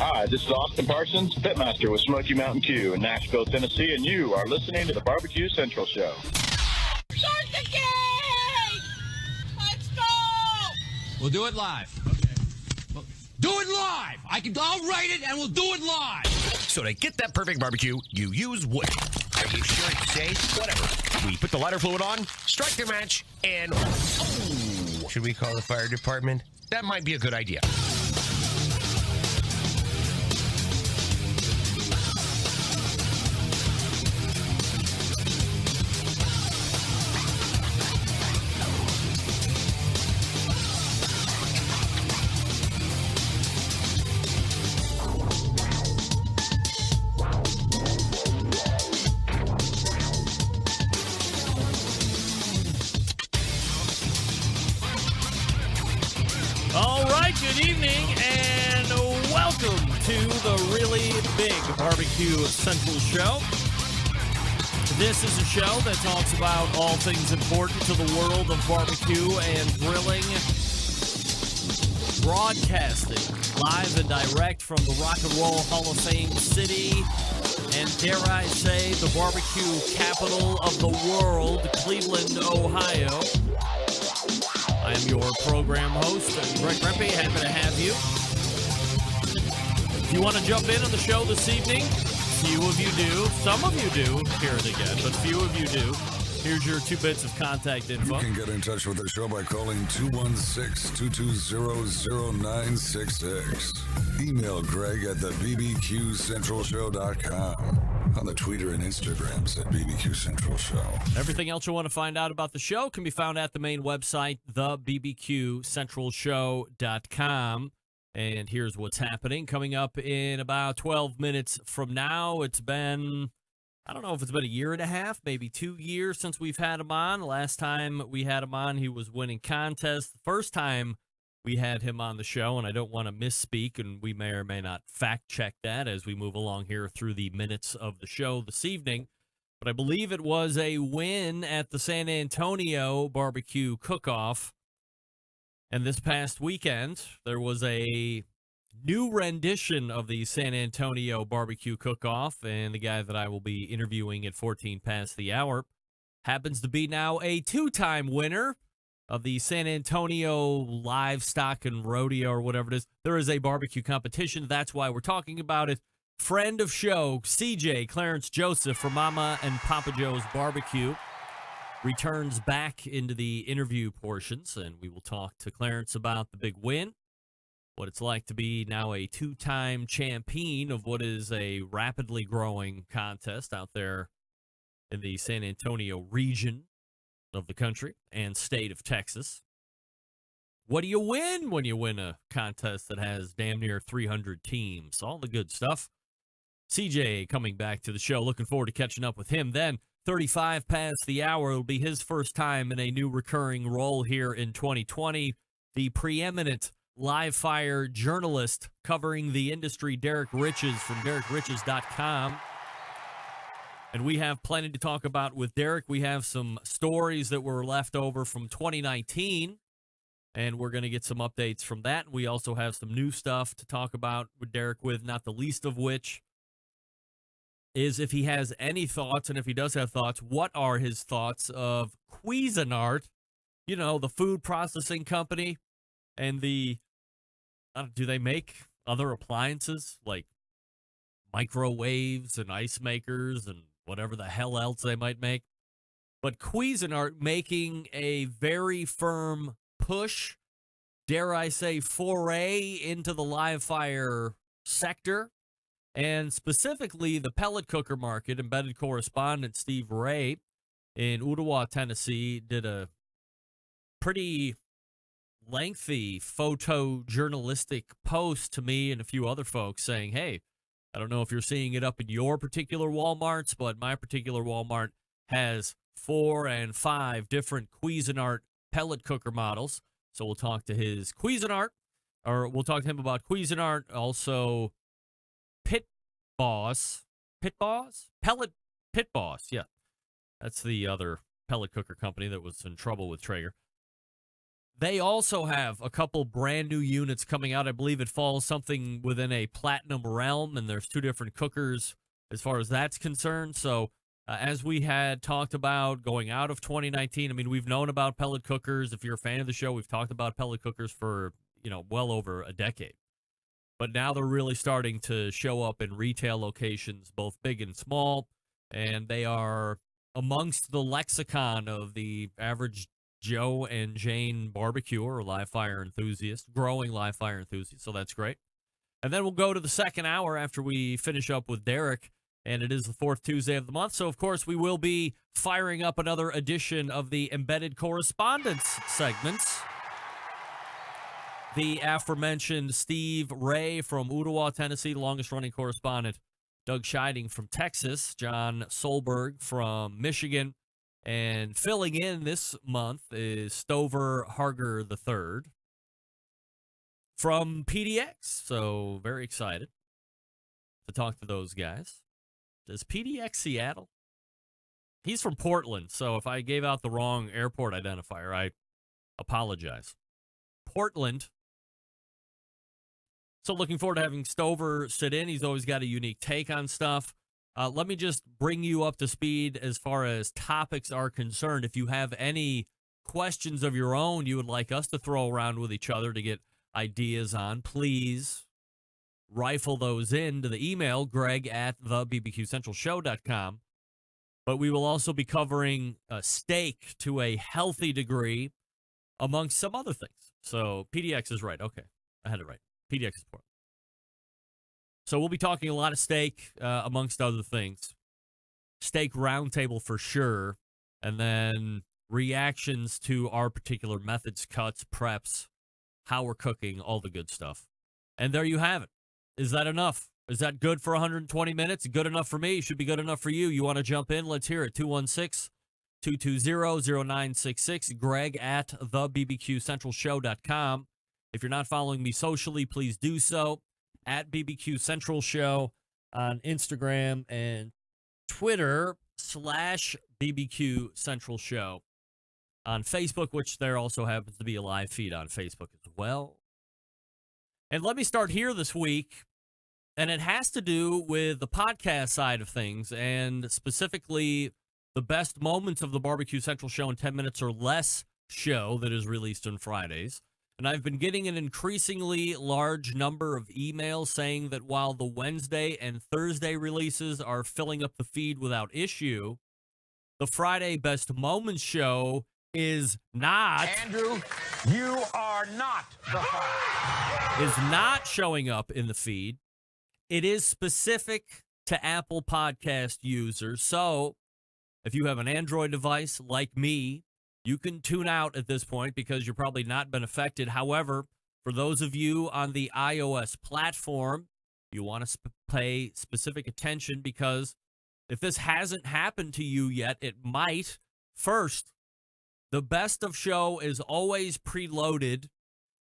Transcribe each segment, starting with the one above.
Hi, this is Austin Parsons, Pitmaster with Smoky Mountain Q in Nashville, Tennessee, and you are listening to the BBQ Central Show. Start the game! Let's go! We'll do it live. Okay. Well, do it live! I'll write it and we'll do it live! So to get that perfect barbecue, you use wood. Are you sure it's safe? Whatever. We put the lighter fluid on, strike the match, and... Oh, should we call the fire department? That might be a good idea. Good evening and welcome to the really big BBQ Central Show. This is a show that talks about all things important to the world of barbecue and grilling, broadcasting live and direct from the Rock and Roll Hall of Fame city, and dare I say, the barbecue capital of the world, Cleveland, Ohio. I am your program host, Greg Rempe. Happy to have you. If you want to jump in on the show this evening, few of you do. Some of you do. Hear it again, but few of you do. Here's your 2 bits of contact info. You can get in touch with the show by calling 216-220-0966. Email Greg at the BBQCentralShow.com. On the Twitter and Instagrams at BBQ Central Show. Everything else you want to find out about the show can be found at the main website, thebbqcentralshow.com. And here's what's happening. Coming up in about 12 minutes from now, it's been, I don't know if it's been a year and a half, maybe 2 years since we've had him on. Last time we had him on, he was winning contests. The first time we had him on the show, and I don't want to misspeak, and we may or may not fact-check that as we move along here through the minutes of the show this evening, but I believe it was a win at the San Antonio BBQ Cook-Off, and this past weekend, there was a new rendition of the San Antonio BBQ Cook-Off, and the guy that I will be interviewing at 14 past the hour happens to be now a two-time winner of the San Antonio Livestock and Rodeo or whatever it is. There is a barbecue competition. That's why we're talking about it. Friend of show, CJ, Clarence Joseph from Mama and Papa Joe's Barbecue, returns back into the interview portions, and we will talk to Clarence about the big win, what it's like to be now a two-time champion of what is a rapidly growing contest out there in the San Antonio region of the country and state of Texas. What do you win when you win a contest that has damn near 300 teams? All the good stuff. CJ coming back to the show. Looking forward to catching up with him. Then 35 past the hour will be his first time in a new recurring role here in 2020. The preeminent live fire journalist covering the industry, Derrick Riches from DerrickRiches.com. And we have plenty to talk about with Derrick. We have some stories that were left over from 2019, and we're going to get some updates from that. We also have some new stuff to talk about with Derrick, with not the least of which is if he has any thoughts, and if he does have thoughts, what are his thoughts of Cuisinart, you know, the food processing company, and do they make other appliances like microwaves and ice makers and whatever the hell else they might make? But Cuisinart making a very firm push, dare I say, foray into the live fire sector, and specifically the pellet cooker market. Embedded Correspondent Steve Ray in Ottawa, Tennessee, did a pretty lengthy photojournalistic post to me and a few other folks saying, hey, I don't know if you're seeing it up in your particular Walmarts, but my particular Walmart has 4 and 5 different Cuisinart pellet cooker models. So we'll talk to his Cuisinart, or we'll talk to him about Cuisinart, also Pit Boss, yeah. That's the other pellet cooker company that was in trouble with Traeger. They also have a couple brand new units coming out. I believe it falls something within a platinum realm, and there's 2 different cookers as far as that's concerned. So as we had talked about going out of 2019, I mean, we've known about pellet cookers. If you're a fan of the show, we've talked about pellet cookers for, well over a decade. But now they're really starting to show up in retail locations, both big and small, and they are amongst the lexicon of the average Joe and Jane barbecue or live fire enthusiast, growing live fire enthusiast. So that's great. And then we'll go to the second hour after we finish up with Derrick, and it is the 4th Tuesday of the month. So, of course, we will be firing up another edition of the Embedded Correspondents segments. The aforementioned Steve Ray from Ottawa, Tennessee, the longest-running correspondent. Doug Scheiding from Texas. John Solberg from Michigan. And filling in this month is Stover Harger III from PDX. So very excited to talk to those guys. Does PDX Seattle? He's from Portland, so if I gave out the wrong airport identifier, I apologize. Portland. So looking forward to having Stover sit in. He's always got a unique take on stuff. Let me just bring you up to speed as far as topics are concerned. If you have any questions of your own you would like us to throw around with each other to get ideas on, please rifle those into the email, greg@thebbqcentralshow.com. But we will also be covering steak to a healthy degree, amongst some other things. So PDX is right. Okay, I had it right. PDX is important. So we'll be talking a lot of steak, amongst other things. Steak roundtable for sure. And then reactions to our particular methods, cuts, preps, how we're cooking, all the good stuff. And there you have it. Is that enough? Is that good for 120 minutes? Good enough for me? Should be good enough for you. You want to jump in? Let's hear it. 216-220-0966. greg@thebbqcentralshow.com. If you're not following me socially, please do so. At BBQ Central Show on Instagram and Twitter /BBQ Central Show on Facebook, which there also happens to be a live feed on Facebook as well. And let me start here this week, and it has to do with the podcast side of things, and specifically the best moments of the BBQ Central Show in 10 minutes or less show that is released on Fridays. And I've been getting an increasingly large number of emails saying that while the Wednesday and Thursday releases are filling up the feed without issue, the Friday Best Moments show is not. Andrew, you are not the fire. Is not showing up in the feed. It is specific to Apple Podcast users. So if you have an Android device like me, you can tune out at this point because you're probably not been affected. However, for those of you on the iOS platform, you want to pay specific attention because if this hasn't happened to you yet, it might. First, the best of show is always preloaded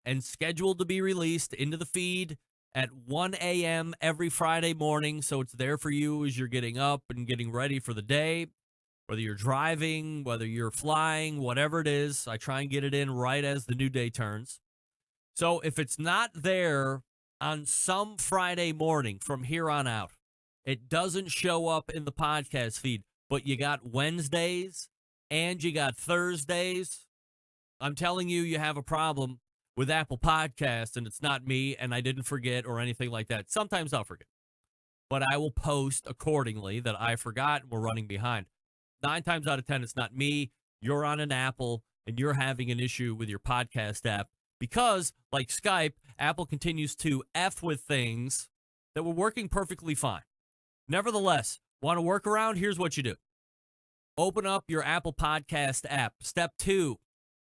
and scheduled to be released into the feed at 1 a.m. every Friday morning, so it's there for you as you're getting up and getting ready for the day. Whether you're driving, whether you're flying, whatever it is, I try and get it in right as the new day turns. So if it's not there on some Friday morning from here on out, it doesn't show up in the podcast feed, but you got Wednesdays and you got Thursdays, I'm telling you, you have a problem with Apple Podcasts, and it's not me, and I didn't forget or anything like that. Sometimes I'll forget, but I will post accordingly that I forgot and we're running behind. 9 times out of 10, it's not me. You're on an Apple, and you're having an issue with your podcast app because, like Skype, Apple continues to F with things that were working perfectly fine. Nevertheless, want to work around? Here's what you do. Open up your Apple Podcast app. Step 2,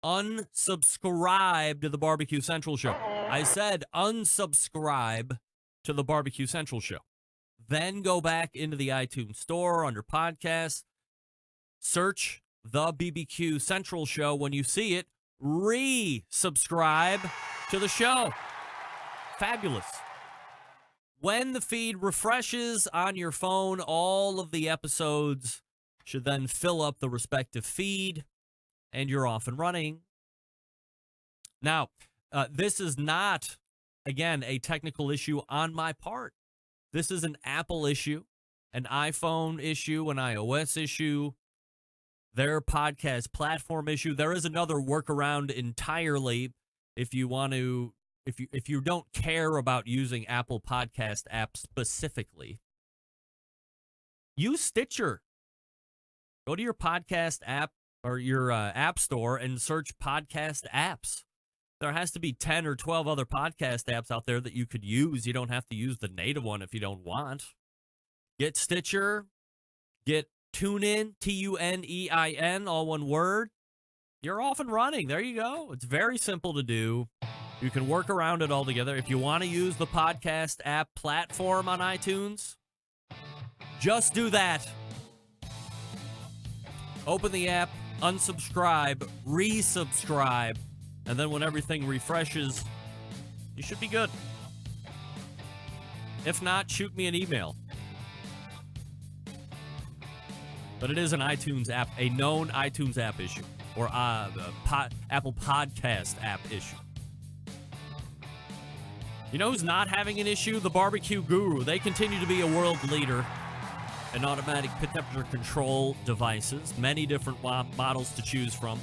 unsubscribe to the BBQ Central Show. I said unsubscribe to the BBQ Central Show. Then go back into the iTunes Store under podcasts. Search the BBQ Central Show. When you see it, resubscribe to the show. Fabulous. When the feed refreshes on your phone, all of the episodes should then fill up the respective feed, and you're off and running. Now, this is not, again, a technical issue on my part. This is an Apple issue, an iPhone issue, an iOS issue, their podcast platform issue. There is another workaround entirely if you want to, if you don't care about using Apple Podcast app specifically. Use Stitcher. Go to your podcast app or your app store and search podcast apps. There has to be 10 or 12 other podcast apps out there that you could use. You don't have to use the native one if you don't want. Get Stitcher. Get TuneIn, TuneIn, all one word. You're off and running. There you go. It's very simple to do. You can work around it all together. If you want to use the podcast app platform on iTunes, just do that. Open the app, unsubscribe, resubscribe, and then when everything refreshes, you should be good. If not, shoot me an email. But it is an iTunes app, a known iTunes app issue, or Apple Podcast app issue. You know who's not having an issue? The Barbecue Guru. They continue to be a world leader in automatic pit temperature control devices. Many different models to choose from.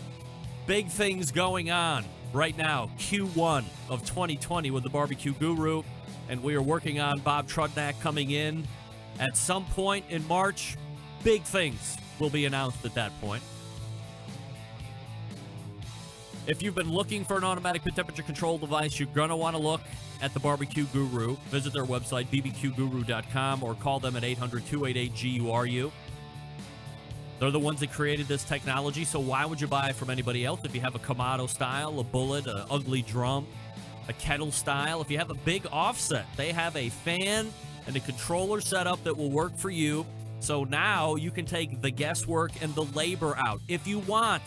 Big things going on right now. Q1 of 2020 with the Barbecue Guru. And we are working on Bob Trudnak coming in at some point in March. Big things will be announced at that point. If you've been looking for an automatic pit temperature control device, you're going to want to look at the Barbecue Guru. Visit their website, bbqguru.com, or call them at 800-288-GURU. They're the ones that created this technology, so why would you buy it from anybody else? If you have a Kamado style, a bullet, an ugly drum, a kettle style, if you have a big offset, they have a fan and a controller setup that will work for you. So now you can take the guesswork and the labor out if you want.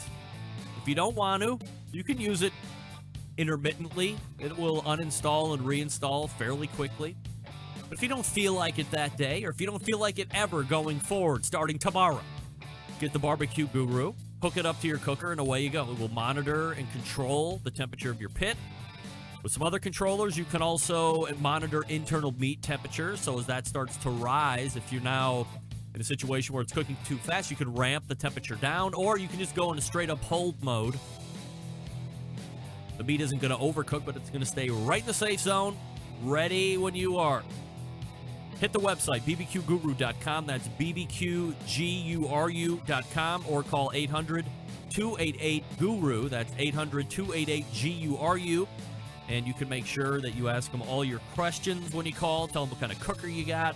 If you don't want to, you can use it intermittently. It will uninstall and reinstall fairly quickly. But if you don't feel like it that day, or if you don't feel like it ever going forward, starting tomorrow, get the Barbecue Guru, hook it up to your cooker, and away you go. It will monitor and control the temperature of your pit. With some other controllers, you can also monitor internal meat temperature. So as that starts to rise, if you're now in a situation where it's cooking too fast, you can ramp the temperature down, or you can just go into straight-up hold mode. The meat isn't going to overcook, but it's going to stay right in the safe zone, ready when you are. Hit the website, bbqguru.com. That's bbqguru.com, or call 800-288-GURU. That's 800-288-GURU. And you can make sure that you ask them all your questions when you call. Tell them what kind of cooker you got.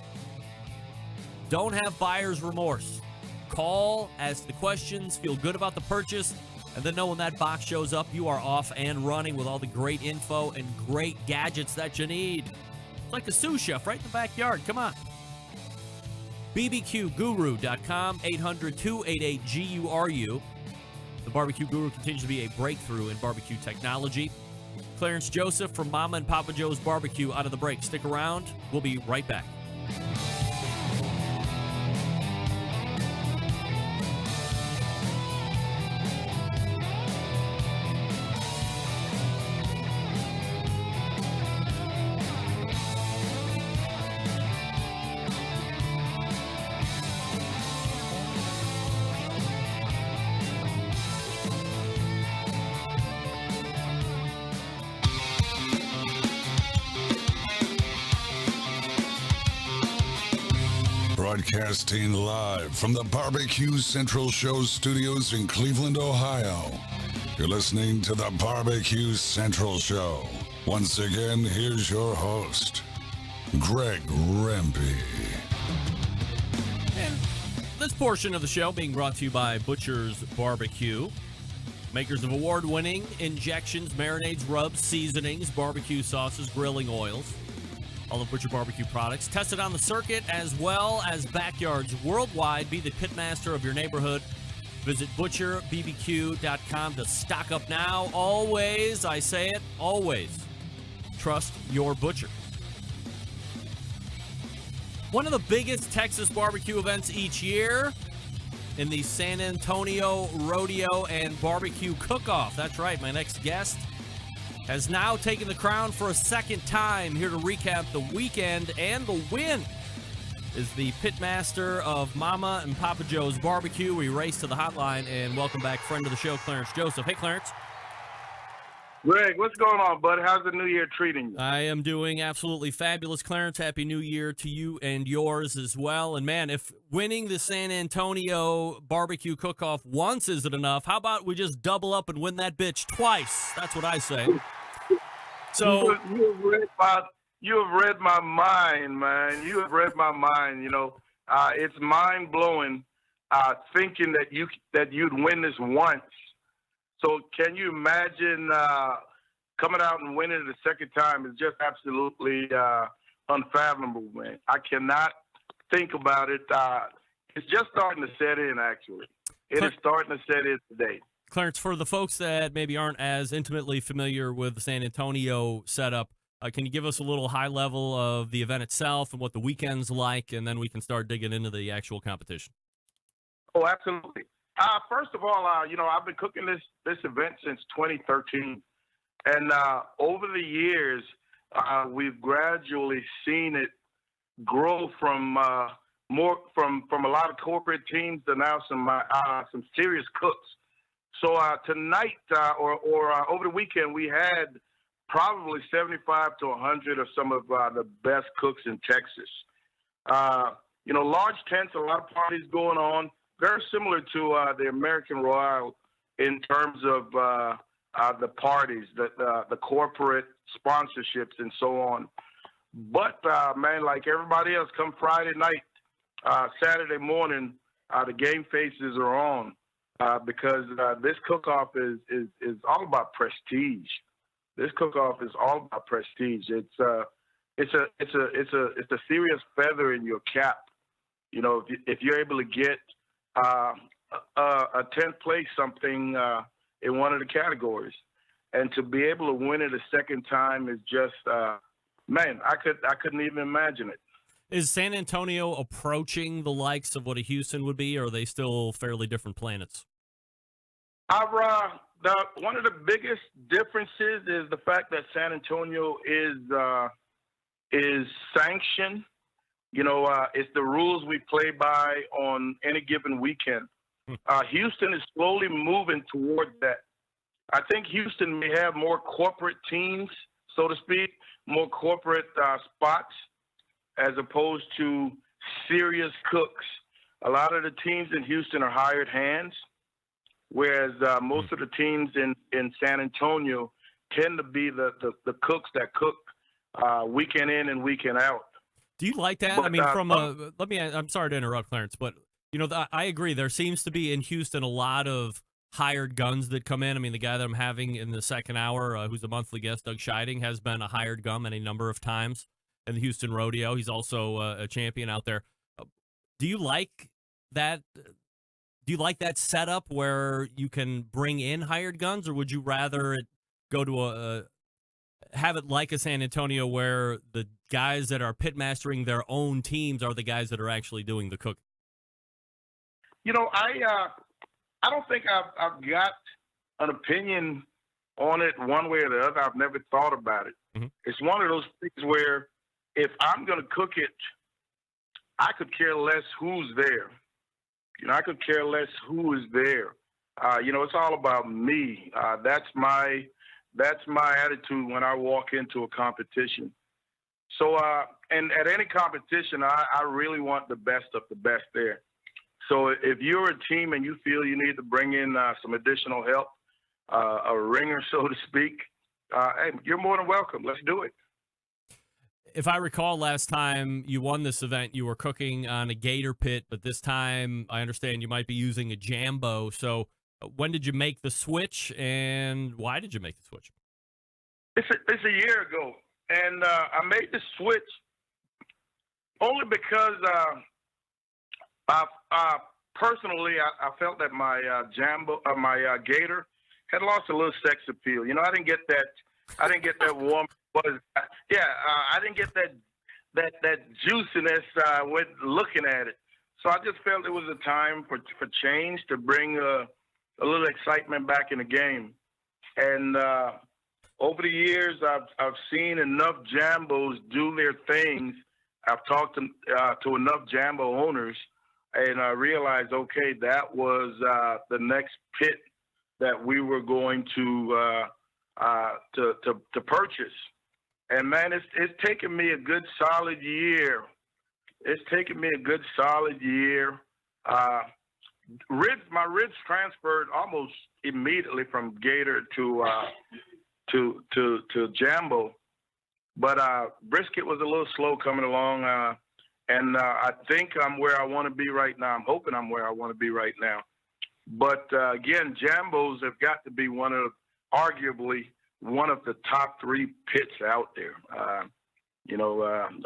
Don't have buyer's remorse. Call, ask the questions, feel good about the purchase, and then know when that box shows up, you are off and running with all the great info and great gadgets that you need. It's like a sous chef right in the backyard. Come on. bbqguru.com, 800-288-GURU. The Barbecue Guru continues to be a breakthrough in barbecue technology. Clarence Joseph from Mama and Papa Joe's Barbecue out of the break. Stick around. We'll be right back. Broadcasting live from the BBQ Central Show studios in Cleveland, Ohio. You're listening to the BBQ Central Show. Once again, here's your host, Greg Rempe. And this portion of the show being brought to you by Butcher's Barbecue, makers of award-winning injections, marinades, rubs, seasonings, barbecue sauces, grilling oils. All of Butcher Barbecue products tested on the circuit as well as backyards worldwide. Be the pitmaster of your neighborhood. Visit butcherbbq.com to stock up now. Always, I say it, always trust your butcher. One of the biggest Texas barbecue events each year in the San Antonio Rodeo and Barbecue Cook-Off. That's right, my next guest has now taken the crown for a second time. Here to recap the weekend and the win is the Pitmaster of Mama and Papa Joe's Barbecue. We race to the hotline and welcome back friend of the show, Clarence Joseph. Hey, Clarence. Greg, what's going on, bud? How's the new year treating you? I am doing absolutely fabulous, Clarence. Happy New Year to you and yours as well. And, man, if winning the San Antonio barbecue cook-off once isn't enough, how about we just double up and win that bitch twice? That's what I say. So you have read my mind, man. You have read my mind. You know, it's mind-blowing thinking that you'd win this once. So can you imagine coming out and winning it the second time is just absolutely unfathomable, man. I cannot think about it. It's just starting to set in, actually. It is starting to set in today. Clarence, for the folks that maybe aren't as intimately familiar with the San Antonio setup, can you give us a little high level of the event itself and what the weekend's like, and then we can start digging into the actual competition? Oh, absolutely. First of all, I've been cooking this event since 2013, and over the years, we've gradually seen it grow from a lot of corporate teams to now some serious cooks. So tonight or over the weekend, we had probably 75 to 100 of some of the best cooks in Texas. Large tents, a lot of parties going on. Very similar to the American Royale in terms of the parties, the corporate sponsorships, and so on. But, man, like everybody else, come Friday night, Saturday morning, the game faces are on because this cook-off is all about prestige. This cook-off is all about prestige. It's a serious feather in your cap. You know, if you're able to get a 10th place something in one of the categories, and to be able to win it a second time is just man, I couldn't even imagine it. Is San Antonio approaching the likes of what a Houston would be, or are they still fairly different planets? One of the biggest differences is the fact that San Antonio is sanctioned. You know, it's the rules we play by on any given weekend. Houston is slowly moving toward that. I think Houston may have more corporate teams, so to speak, more corporate spots, as opposed to serious cooks. A lot of the teams in Houston are hired hands, whereas most of the teams in San Antonio tend to be the cooks that cook weekend in and weekend out. Do you like that? I mean, I'm sorry to interrupt, Clarence, but, I agree. There seems to be in Houston a lot of hired guns that come in. I mean, the guy that I'm having in the second hour, who's a monthly guest, Doug Scheiding, has been a hired gun any number of times in the Houston rodeo. He's also a champion out there. Do you like that? Do you like that setup where you can bring in hired guns, or would you rather it go to have it like a San Antonio where the guys that are pitmastering their own teams are the guys that are actually doing the cooking? I don't think I've got an opinion on it one way or the other. I've never thought about it. Mm-hmm. It's one of those things where if I'm going to cook it, I could care less who's there. I could care less who is there. It's all about me. That's my attitude when I walk into a competition. So, and at any competition, I really want the best of the best there. So if you're a team and you feel you need to bring in some additional help, a ringer, so to speak, hey, you're more than welcome. Let's do it. If I recall, last time you won this event, you were cooking on a gator pit, but this time I understand you might be using a Jambo. So when did you make the switch, and why did you make the switch? It's a year ago, and I made the switch only because personally I felt that my gator had lost a little sex appeal. I didn't get that warm buzz. I didn't get that juiciness with looking at it. So I just felt it was a time for change, to bring a little excitement back in the game. And over the years, I've seen enough Jambos do their things. I've talked to enough Jambo owners, and I realized, okay, that was the next pit that we were going to purchase. And man, it's taken me a good solid year. It's taken me a good solid year. My ribs transferred almost immediately from Gator to Jambo, but brisket was a little slow coming along, and I think I'm where I want to be right now. I'm hoping I'm where I want to be right now. But again, Jambos have got to be arguably one of the top 3 pits out there.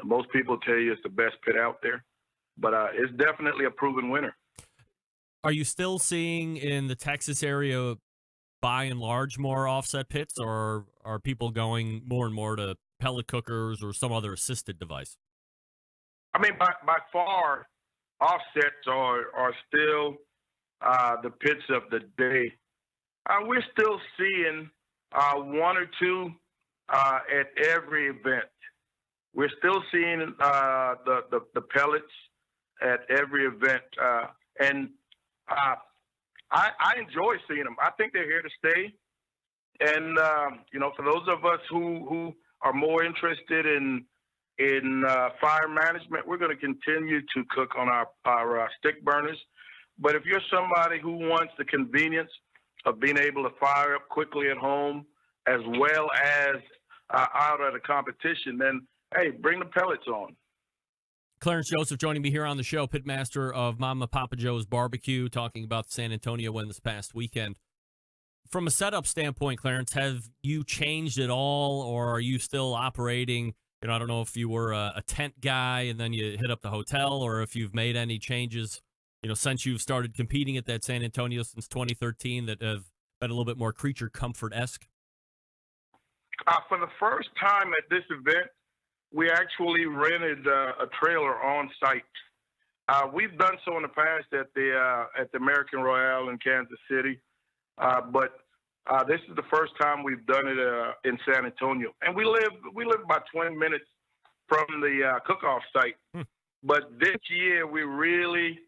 Most people tell you it's the best pit out there, but it's definitely a proven winner. Are you still seeing in the Texas area, by and large, more offset pits, or are people going more and more to pellet cookers or some other assisted device? I mean, by far, offsets are still the pits of the day. We're still seeing 1 or 2 at every event. We're still seeing the pellets at every event, and I enjoy seeing them. I think they're here to stay. And for those of us who are more interested in fire management, we're going to continue to cook on our stick burners. But if you're somebody who wants the convenience of being able to fire up quickly at home as well as out at a competition, then, hey, bring the pellets on. Clarence Joseph joining me here on the show, Pitmaster of Mama Papa Joe's Barbecue, talking about the San Antonio win this past weekend. From a setup standpoint, Clarence, have you changed at all, or are you still operating? I don't know if you were a tent guy and then you hit up the hotel, or if you've made any changes, since you've started competing at that San Antonio since 2013 that have been a little bit more creature comfort-esque. For the first time at this event, we actually rented a trailer on site. We've done so in the past at the American Royale in Kansas City, but this is the first time we've done it in San Antonio, and we live about 20 minutes from the cook-off site. But this year, we really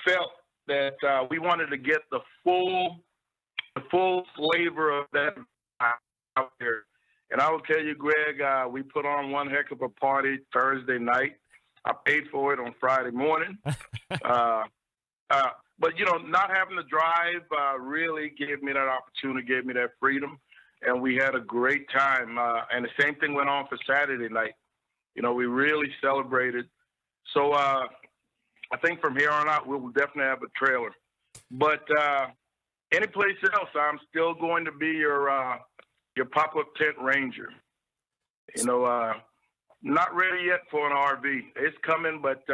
felt that we wanted to get the full flavor of that out there. And I will tell you, Greg, we put on one heck of a party Thursday night. I paid for it on Friday morning. But, not having to drive really gave me that opportunity, gave me that freedom. And we had a great time. And the same thing went on for Saturday night. We really celebrated. So I think from here on out, we'll definitely have a trailer. But any place else, I'm still going to be your pop-up tent ranger. Not ready yet for an RV. It's coming, but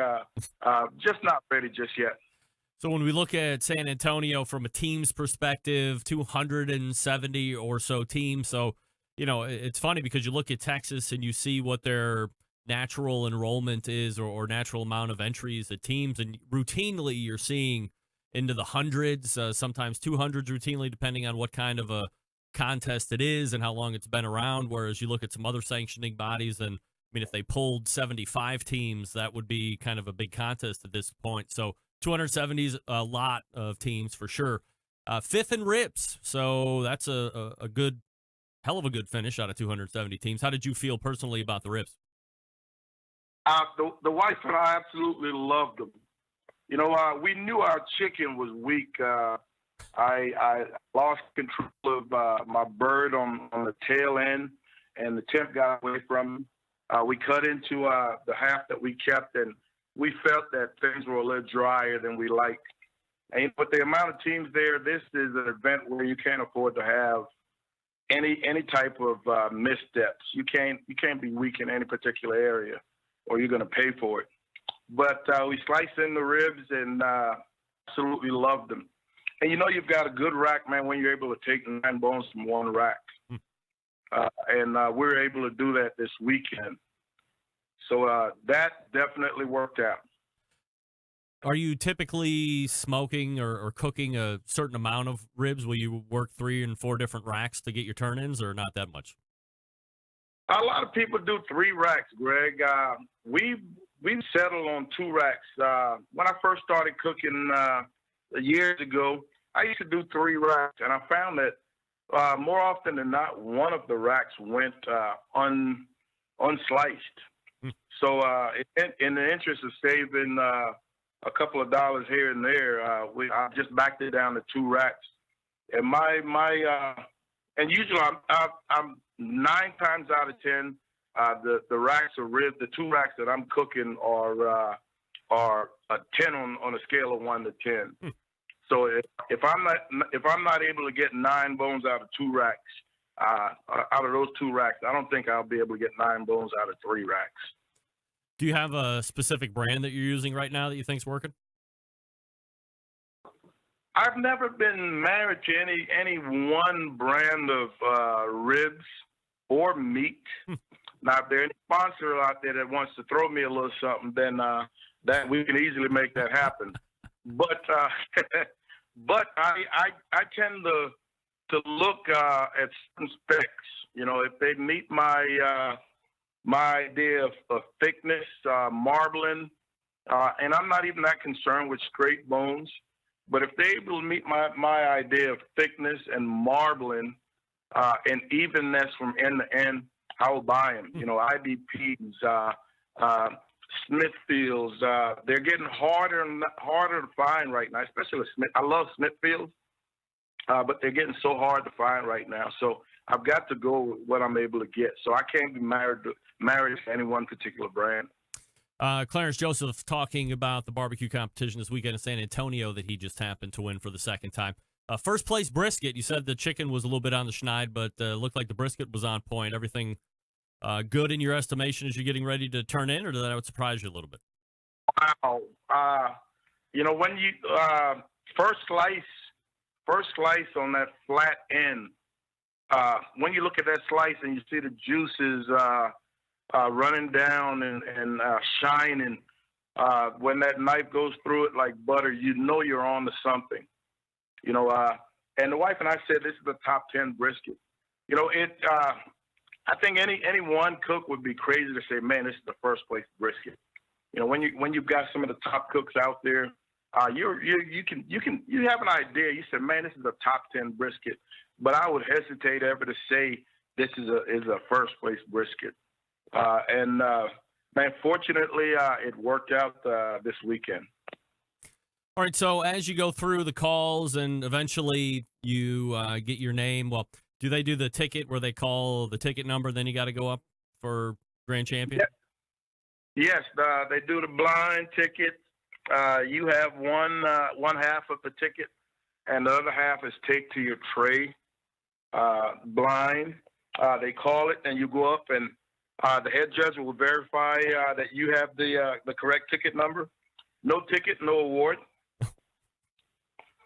just not ready just yet. So when we look at San Antonio from a team's perspective, 270 or so teams. So, it's funny because you look at Texas and you see what their natural enrollment is or natural amount of entries at teams. And routinely you're seeing into the hundreds, sometimes 200s routinely, depending on what kind of a contest it is and how long it's been around. Whereas you look at some other sanctioning bodies, and if they pulled 75 teams, that would be kind of a big contest at this point. So 270 is a lot of teams for sure. 5th in ribs, so that's a good, hell of a good finish out of 270 teams. How did you feel personally about the ribs? The wife and I absolutely loved them. We knew our chicken was weak. I lost control of my bird on the tail end, and the temp got away from me. We cut into the half that we kept, and we felt that things were a little drier than we liked. And with the amount of teams there, this is an event where you can't afford to have any type of missteps. You can't be weak in any particular area, or you're going to pay for it. But we sliced in the ribs and absolutely loved them. And you've got a good rack, man, when you're able to take 9 bones from one rack. And we're able to do that this weekend. So that definitely worked out. Are you typically smoking or cooking a certain amount of ribs? Will you work 3 and 4 different racks to get your turn-ins, or not that much? A lot of people do 3 racks, Greg. We've settled on 2 racks. When I first started cooking years ago, I used to do 3 racks, and I found that more often than not, one of the racks went unsliced. So in the interest of saving a couple of dollars here and there, I just backed it down to 2 racks. And and usually I'm 9 times out of 10, the racks of ribs, the 2 racks that I'm cooking are a 10 on a scale of 1 to 10. So if I'm not able to get 9 bones out of 2 racks, out of those 2 racks, I don't think I'll be able to get 9 bones out of 3 racks. Do you have a specific brand that you're using right now that you think's working? I've never been married to any one brand of ribs or meat. Now, if there's any sponsor out there that wants to throw me a little something, then that we can easily make that happen. But but I tend to look at some specs. You know, if they meet my idea of thickness, marbling, and I'm not even that concerned with straight bones. But if they're able to meet my idea of thickness and marbling and evenness from end to end, I will buy them. You know, IBPs, Smithfields, they're getting harder to find right now, especially with Smith. I love Smithfields, but they're getting so hard to find right now. So I've got to go with what I'm able to get. So I can't be married to any one particular brand. Clarence Joseph talking about the barbecue competition this weekend in San Antonio that he just happened to win for the 2nd time. First place brisket. You said the chicken was a little bit on the schneid, but looked like the brisket was on point. Everything good in your estimation as you're getting ready to turn in, or that would surprise you a little bit? Wow. You know, when you first slice on that flat end, when you look at that slice and you see the juices running down and shining, when that knife goes through it like butter, you know you're on to something. You know, and the wife and I said this is the top 10 brisket. You know, I think any one cook would be crazy to say, man, this is the first place brisket. You know, when you've got some of the top cooks out there, you have an idea. You said, man, this is a top 10 brisket. But I would hesitate ever to say this is a first place brisket. Man, fortunately, it worked out this weekend. All right, so as you go through the calls and eventually you get your name, well, do they do the ticket where they call the ticket number, then you got to go up for grand champion? Yes, they do the blind ticket. You have one half of the ticket, and the other half is take to your tray blind. They call it, and you go up, and the head judge will verify that you have the correct ticket number. No ticket, no award.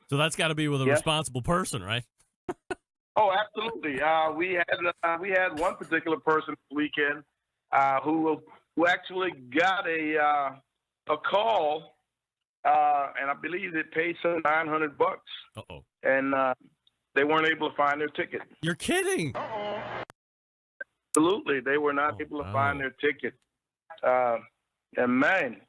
So that's got to be with a responsible person, right? Oh, absolutely. We had one particular person this weekend who actually got a call, and I believe it paid some $900. Uh-oh. And they weren't able to find their ticket. You're kidding. Uh-oh. Absolutely, they were not able to find their ticket. And man,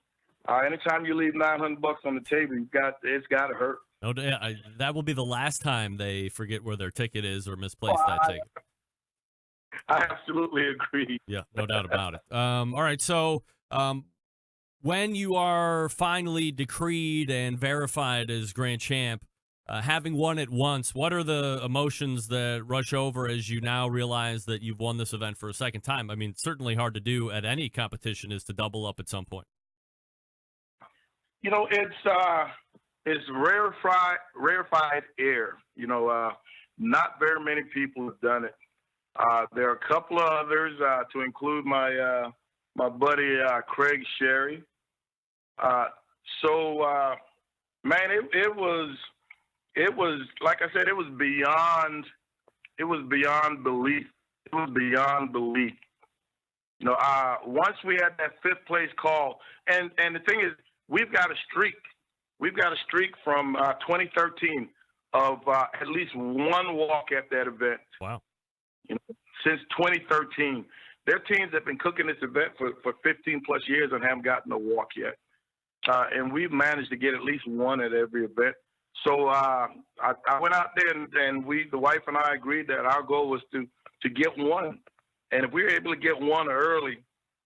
anytime you leave $900 on the table, it's got to hurt. No, that will be the last time they forget where their ticket is or misplace that ticket. I absolutely agree. Yeah, no doubt about it. All right, so when you are finally decreed and verified as grand champ, having won it once, what are the emotions that rush over as you now realize that you've won this event for a 2nd time? I mean, certainly hard to do at any competition is to double up at some point. You know, it's rarefied air. You know, not very many people have done it. There are a couple of others, to include my buddy Craig Sherry. Man, it was like I said, it was beyond belief. It was beyond belief. You know, once we had that 5th place call, and the thing is, we've got a streak we've got a streak from 2013 of at least one walk at that event. Wow. You know, since 2013. There are teams that have been cooking this event for 15 plus years and haven't gotten a walk yet. And we've managed to get at least one at every event. So I went out there and the wife and I agreed that our goal was to get one. And if we were able to get one early,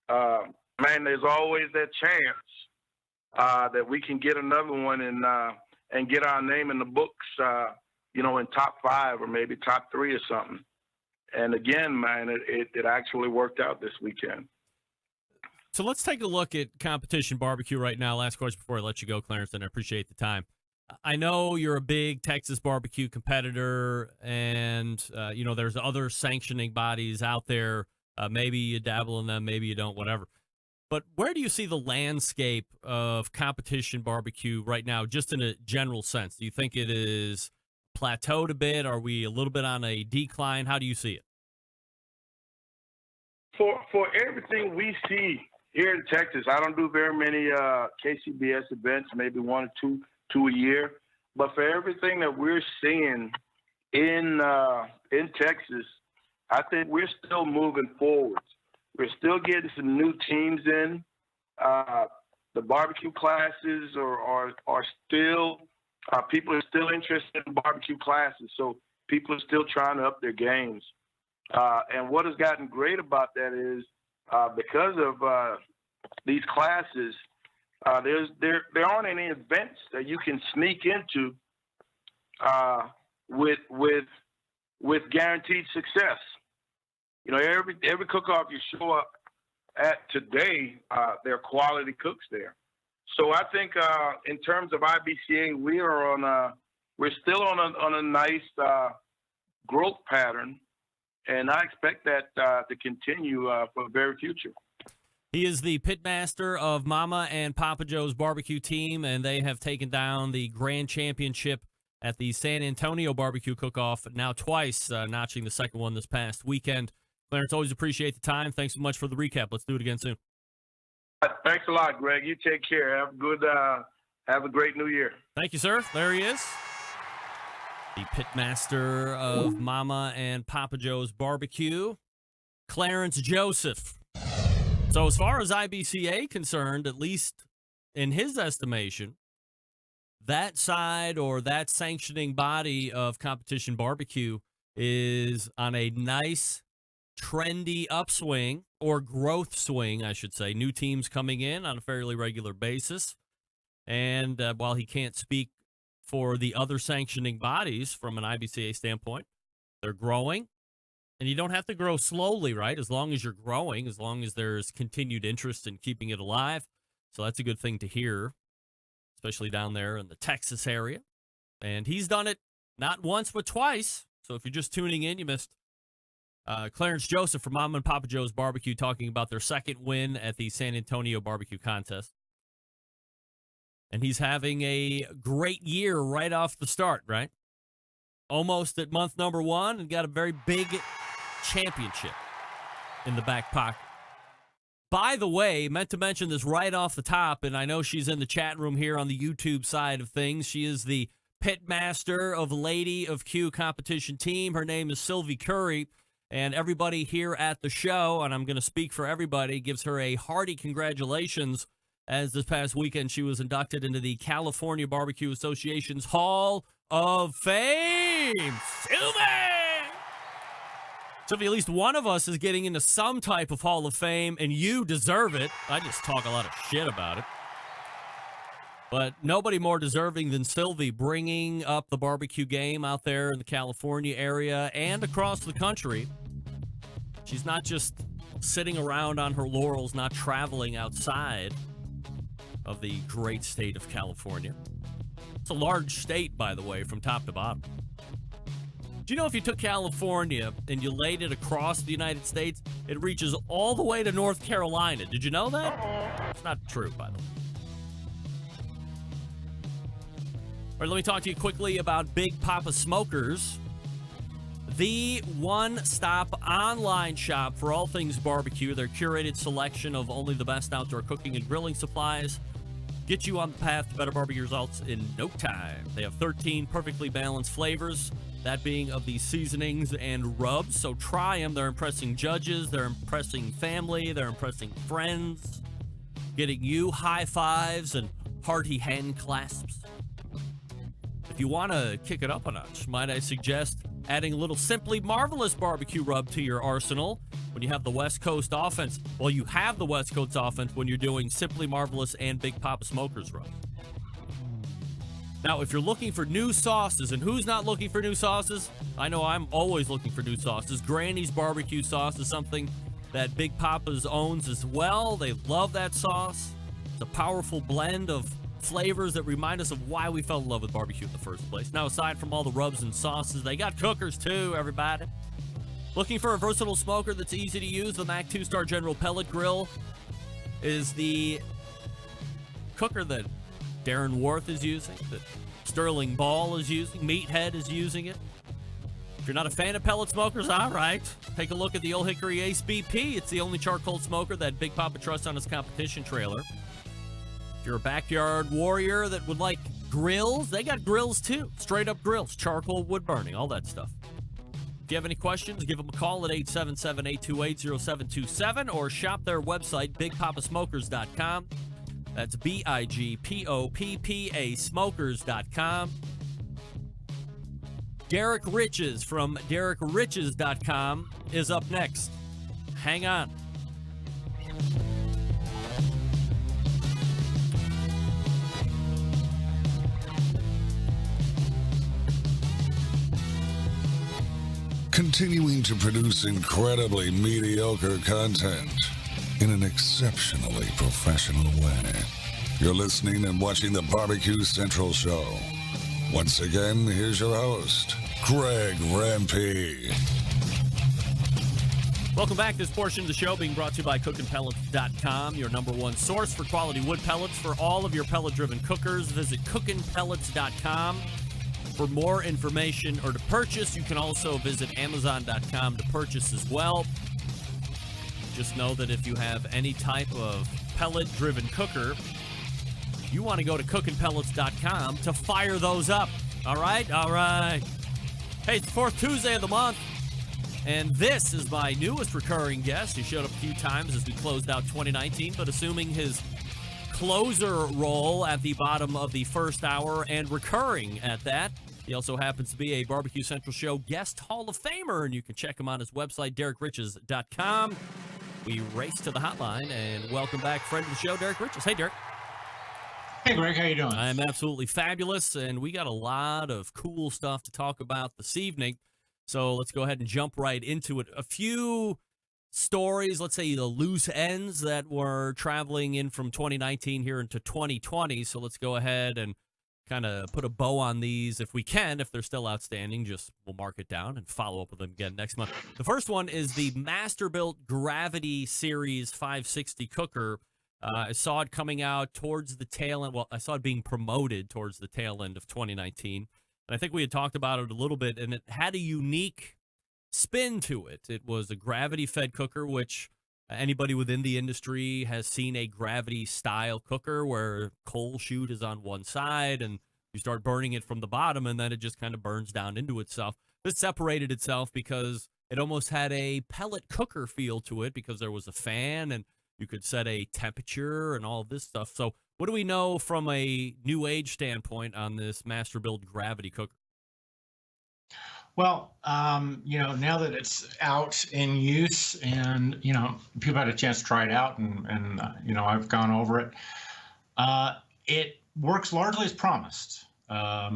man, there's always that chance that we can get another one and get our name in the books, you know, in top 5 or maybe top 3 or something. And again, man, it actually worked out this weekend. So let's take a look at competition barbecue right now. Last question before I let you go, Clarence, and I appreciate the time. I know you're a big Texas barbecue competitor, and, you know, there's other sanctioning bodies out there. Maybe you dabble in them, maybe you don't, whatever. But where do you see the landscape of competition barbecue right now, just in a general sense? Do you think it is plateaued a bit? Are we a little bit on a decline? How do you see it? For everything we see here in Texas, I don't do very many KCBS events, maybe 1 or 2 a year. But for everything that we're seeing in Texas, I think we're still moving forward. We're still getting some new teams in. The barbecue classes are still people are still interested in barbecue classes, so people are still trying to up their games. And what has gotten great about that is because of these classes, there aren't any events that you can sneak into with guaranteed success. You know, every cook-off you show up at today, there are quality cooks there. So I think in terms of IBCA, we're still on a nice growth pattern, and I expect that to continue for the very future. He is the pitmaster of Mama and Papa Joe's barbecue team, and they have taken down the grand championship at the San Antonio BBQ Cook-Off now twice, notching the second one this past weekend. Clarence, always appreciate the time. Thanks so much for the recap. Let's do it again soon. Thanks a lot, Greg. You take care. Have a great new year. Thank you, sir. There he is. The pitmaster of Mama and Papa Joe's barbecue, Clarence Joseph. So as far as IBCA concerned, at least in his estimation, that side or that sanctioning body of competition barbecue is on a nice, trendy upswing, or growth swing, I should say. New teams coming in on a fairly regular basis. And while he can't speak for the other sanctioning bodies from an IBCA standpoint, they're growing. And you don't have to grow slowly, right? As long as you're growing, as long as there's continued interest in keeping it alive. So that's a good thing to hear, especially down there in the Texas area. And he's done it not once, but twice. So if you're just tuning in, you missed Clarence Joseph from Mama and Papa Joe's Barbecue talking about their second win at the San Antonio BBQ Contest. And he's having a great year right off the start, right? Almost at month number 1 and got a very big championship in the back pocket. By the way, meant to mention this right off the top, and I know she's in the chat room here on the YouTube side of things. She is the pitmaster of Lady of Q competition team. Her name is Sylvie Curry. And everybody here at the show, and I'm going to speak for everybody, gives her a hearty congratulations as this past weekend she was inducted into the California Barbecue Association's Hall of Fame. Sylvie, at least one of us is getting into some type of Hall of Fame, and you deserve it. I just talk a lot of shit about it. But nobody more deserving than Sylvie, bringing up the barbecue game out there in the California area and across the country. She's not just sitting around on her laurels, not traveling outside of the great state of California. It's a large state, by the way, from top to bottom. Do you know if you took California and you laid it across the United States, it reaches all the way to North Carolina? Did you know that? It's not true, by the way. All right, let me talk to you quickly about Big Poppa Smokers, the one-stop online shop for all things barbecue. Their curated selection of only the best outdoor cooking and grilling supplies get you on the path to better barbecue results in no time. They have 13 perfectly balanced flavors, that being of the seasonings and rubs. So try them. They're impressing judges. They're impressing family. They're impressing friends. Getting you high fives and hearty hand clasps. If you want to kick it up a notch, might I suggest adding a little Simply Marvelous barbecue rub to your arsenal when you have the West Coast offense. Well, you have the West Coast offense when you're doing Simply Marvelous and Big Poppa Smokers rub. Now, if you're looking for new sauces, and who's not looking for new sauces? I know I'm always looking for new sauces. Granny's barbecue sauce is something that Big Poppa's owns as well. They love that sauce. It's a powerful blend of flavors that remind us of why we fell in love with barbecue in the first place. Now, aside from all the rubs and sauces, they got cookers too, everybody. Looking for a versatile smoker that's easy to use? The Mac 2-Star General Pellet Grill is the cooker that Darren Worth is using, that Sterling Ball is using, Meathead is using it. If you're not a fan of pellet smokers, all right. Take a look at the Old Hickory Ace BP. It's the only charcoal smoker that Big Poppa trusts on his competition trailer. If you're a backyard warrior that would like grills, they got grills too. Straight up grills, charcoal, wood burning, all that stuff. If you have any questions, give them a call at 877-828-0727 or shop their website, bigpoppasmokers.com. That's BIGPOPPA smokers.com. Derrick Riches from DerrickRiches.com is up next. Hang on. Continuing to produce incredibly mediocre content in an exceptionally professional way. You're listening and watching the BBQ Central Show. Once again, here's your host, Greg Rempe. Welcome back. This portion of the show being brought to you by CookinPellets.com, your number one source for quality wood pellets for all of your pellet-driven cookers. Visit CookinPellets.com for more information or to purchase. You can also visit Amazon.com to purchase as well. Just know that if you have any type of pellet-driven cooker, you want to go to CookinPellets.com to fire those up. All right? All right. Hey, it's the fourth Tuesday of the month, and this is my newest recurring guest. He showed up a few times as we closed out 2019, but assuming his closer role at the bottom of the first hour and recurring at that. He also happens to be a BBQ Central Show guest Hall of Famer, and you can check him on his website, DerrickRiches.com. We race to the hotline and welcome back friend of the show, Derrick Riches. Hey, Derrick. Hey, Greg. How you doing? I'm absolutely fabulous, and we got a lot of cool stuff to talk about this evening. So let's go ahead and jump right into it. A few stories, let's say the loose ends that were traveling in from 2019 here into 2020. So let's go ahead and kind of put a bow on these if we can. If they're still outstanding, just we'll mark it down and follow up with them again next month. The first one is the Masterbuilt Gravity Series 560 cooker. I saw it coming out towards the tail end. Well, I saw it being promoted towards the tail end of 2019. And I think we had talked about it a little bit, and it had a unique spin to it. It was a gravity-fed cooker, which anybody within the industry has seen a gravity-style cooker where coal chute is on one side, and you start burning it from the bottom, and then it just kind of burns down into itself. This separated itself because it almost had a pellet cooker feel to it because there was a fan, and you could set a temperature and all this stuff. So what do we know from a new age standpoint on this Masterbuilt Gravity cooker? Well, now that it's out in use and, people had a chance to try it out and I've gone over it, it works largely as promised. But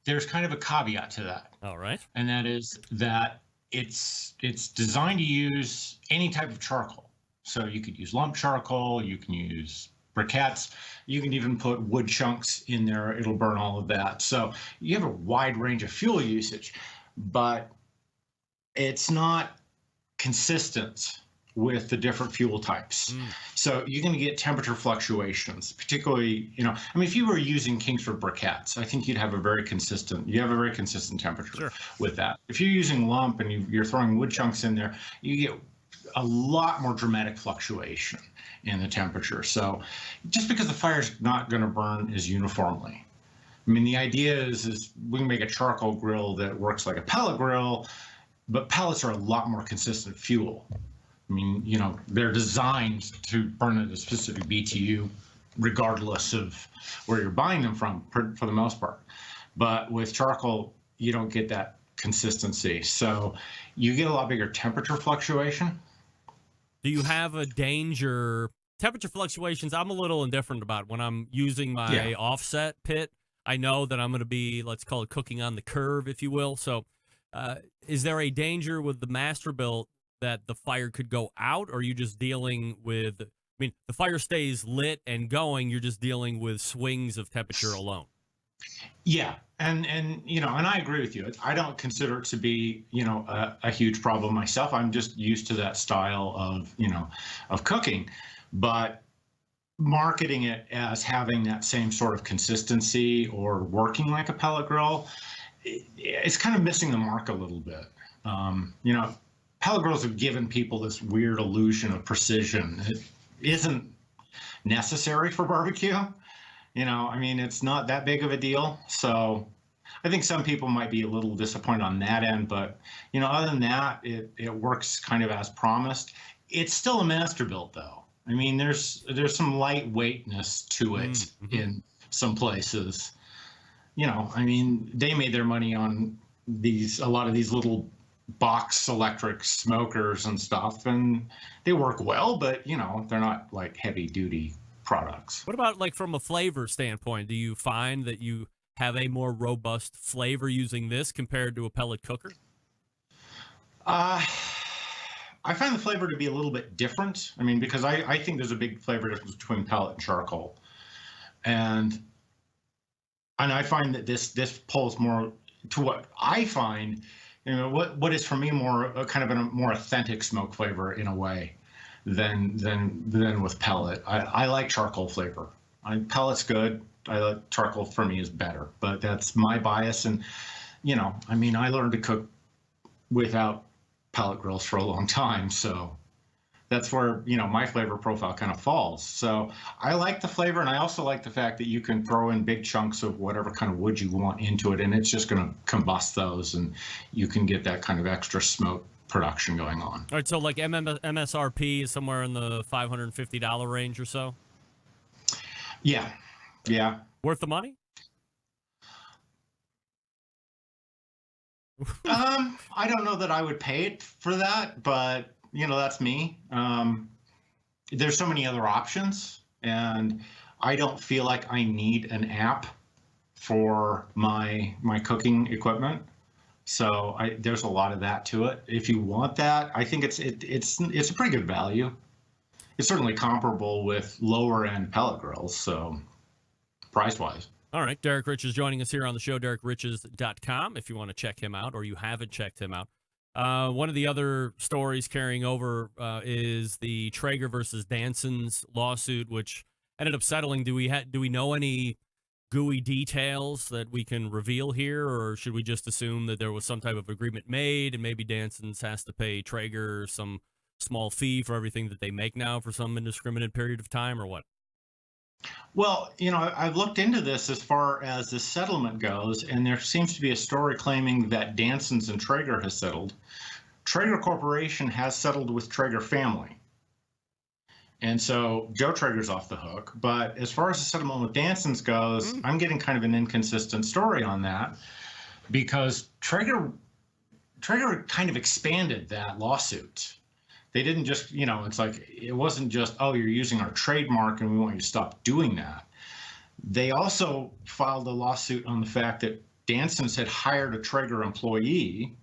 there's kind of a caveat to that. All right. And that is that it's designed to use any type of charcoal. So you could use lump charcoal, you can use briquettes, you can even put wood chunks in there, it'll burn all of that. So you have a wide range of fuel usage, but it's not consistent with the different fuel types. So you're going to get temperature fluctuations, particularly, if you were using Kingsford briquettes, I think you'd have a very consistent temperature with that. If you're using lump and you're throwing wood chunks in there, you get a lot more dramatic fluctuation in the temperature. So just because the fire's not going to burn as uniformly. I mean, the idea is we can make a charcoal grill that works like a pellet grill, but pellets are a lot more consistent fuel. I mean, you know, they're designed to burn at a specific BTU, regardless of where you're buying them from, for the most part. But with charcoal, you don't get that consistency. So you get a lot bigger temperature fluctuation. Do you have a danger? Temperature fluctuations, I'm a little indifferent about. When I'm using my offset pit, I know that I'm going to be, let's call it cooking on the curve, if you will. So is there a danger with the Masterbuilt that the fire could go out, or are you just dealing with, I mean, the fire stays lit and going, you're just dealing with swings of temperature alone? Yeah, and you know, and I agree with you. I don't consider it to be, you know, a huge problem myself. I'm just used to that style of, you know, of cooking, but marketing it as having that same sort of consistency or working like a pellet grill, it's kind of missing the mark a little bit. You know, pellet grills have given people this weird illusion of precision. It isn't necessary for barbecue. You know, I mean, it's not that big of a deal. So I think some people might be a little disappointed on that end, but, you know, other than that, it works kind of as promised. It's still a Masterbuilt, though. I mean, there's some lightweightness to it in some places. You know, I mean, they made their money on a lot of these little box electric smokers and stuff, and they work well, but, you know, they're not like heavy duty products. What about like from a flavor standpoint? Do you find that you have a more robust flavor using this compared to a pellet cooker? I find the flavor to be a little bit different. I mean, because I think there's a big flavor difference between pellet and charcoal. And I find that this pulls more to what I find, you know, what is for me more kind of a more authentic smoke flavor in a way than with pellet. I like charcoal flavor. Pellet's good. Charcoal for me is better, but that's my bias. And, you know, I mean, I learned to cook without pellet grills for a long time, so that's where, you know, my flavor profile kind of falls. So I like the flavor, and I also like the fact that you can throw in big chunks of whatever kind of wood you want into it, and it's just going to combust those, and you can get that kind of extra smoke production going on. All right, so like MSRP is somewhere in the $550 range or so? Yeah. Worth the money? I don't know that I would pay it for that, but, you know, that's me. There's so many other options, and I don't feel like I need an app for my cooking equipment. So there's a lot of that to it. If you want that, I think it's a pretty good value. It's certainly comparable with lower end pellet grills, so price wise. All right, Derrick Riches joining us here on the show, DerrickRiches.com, if you want to check him out or you haven't checked him out. One of the other stories carrying over is the Traeger versus Danson's lawsuit, which ended up settling. Do we know any gooey details that we can reveal here, or should we just assume that there was some type of agreement made and maybe Danson's has to pay Traeger some small fee for everything that they make now for some indiscriminate period of time, or what? Well, you know, I've looked into this as far as the settlement goes, and there seems to be a story claiming that Danson's and Traeger has settled. Traeger Corporation has settled with Traeger family. And so Joe Traeger's off the hook. But as far as the settlement with Danson's goes, I'm getting kind of an inconsistent story on that, because Traeger kind of expanded that lawsuit. They didn't just, you know, it's like, it wasn't just, oh, you're using our trademark and we want you to stop doing that. They also filed a lawsuit on the fact that Danson's had hired a Traeger employee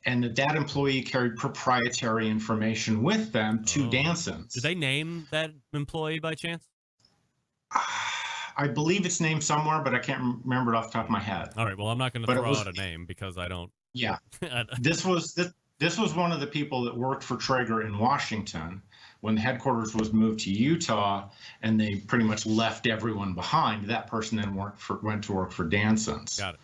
and that employee carried proprietary information with them to Danson's. Did they name that employee by chance? I believe it's named somewhere, but I can't remember it off the top of my head. All right, well, I'm not going to throw out a name because I don't. Yeah. This was one of the people that worked for Traeger in Washington when headquarters was moved to Utah, and they pretty much left everyone behind. That person then went to work for Danson's. Got it.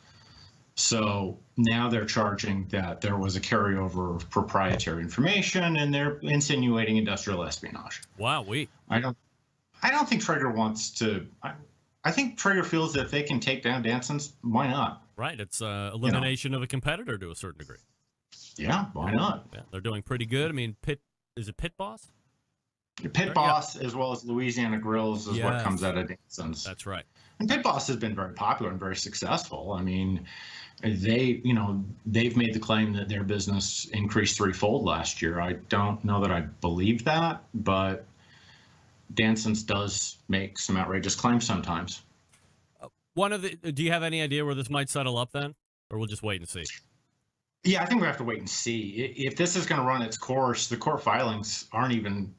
So now they're charging that there was a carryover of proprietary information, and they're insinuating industrial espionage. Wow, I don't think Traeger wants to. I think Traeger feels that if they can take down Danson's, why not? Right, it's elimination of a competitor to a certain degree. Yeah, why not? Yeah, they're doing pretty good. I mean, is it Pit Boss? Pit Boss, as well as Louisiana Grills, is what comes out of Danson's. That's right. And Pit Boss has been very popular and very successful. I mean, they've made the claim that their business increased threefold last year. I don't know that I believe that, but Danson's does make some outrageous claims sometimes. Do you have any idea where this might settle up then, or we'll just wait and see? Yeah, I think we have to wait and see. If this is going to run its course, the court filings aren't even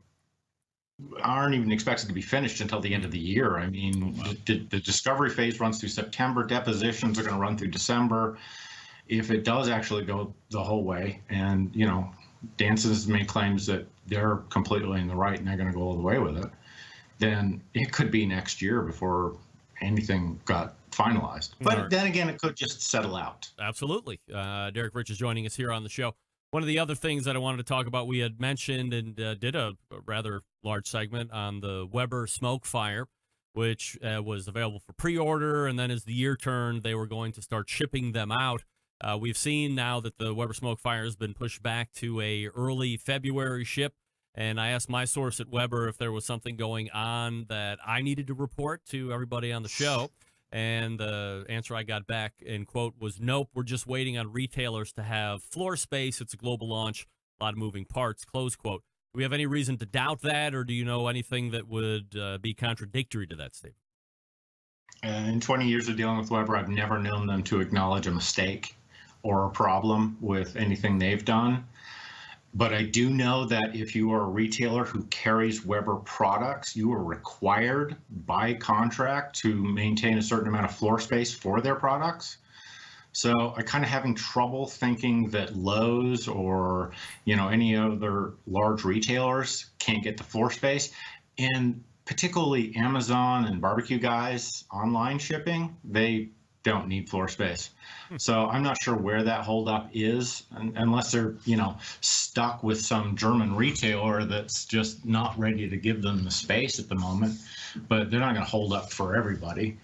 expected to be finished until the end of the year. I mean, the discovery phase runs through September. Depositions are going to run through December. If it does actually go the whole way, and Danson's made claims that they're completely in the right and they're going to go all the way with it, then it could be next year before anything got finalized. But then again, it could just settle out. Absolutely. Derrick Riches joining us here on the show. One of the other things that I wanted to talk about, we had mentioned and did a rather large segment on the Weber Smoke Fire, which was available for pre-order, and then as the year turned, they were going to start shipping them out. We've seen now that the Weber Smoke Fire has been pushed back to a early February ship, and I asked my source at Weber if there was something going on that I needed to report to everybody on the show. And the answer I got back in quote was, nope, we're just waiting on retailers to have floor space. It's a global launch, a lot of moving parts, close quote. Do we have any reason to doubt that, or do you know anything that would be contradictory to that statement? In 20 years of dealing with Weber, I've never known them to acknowledge a mistake or a problem with anything they've done. But I do know that if you are a retailer who carries Weber products, you are required by contract to maintain a certain amount of floor space for their products. So I'm kind of having trouble thinking that Lowe's or any other large retailers can't get the floor space. And particularly Amazon and barbecue guys online shipping, they don't need floor space. So I'm not sure where that holdup is, unless they're, stuck with some German retailer that's just not ready to give them the space at the moment. But they're not going to hold up for everybody.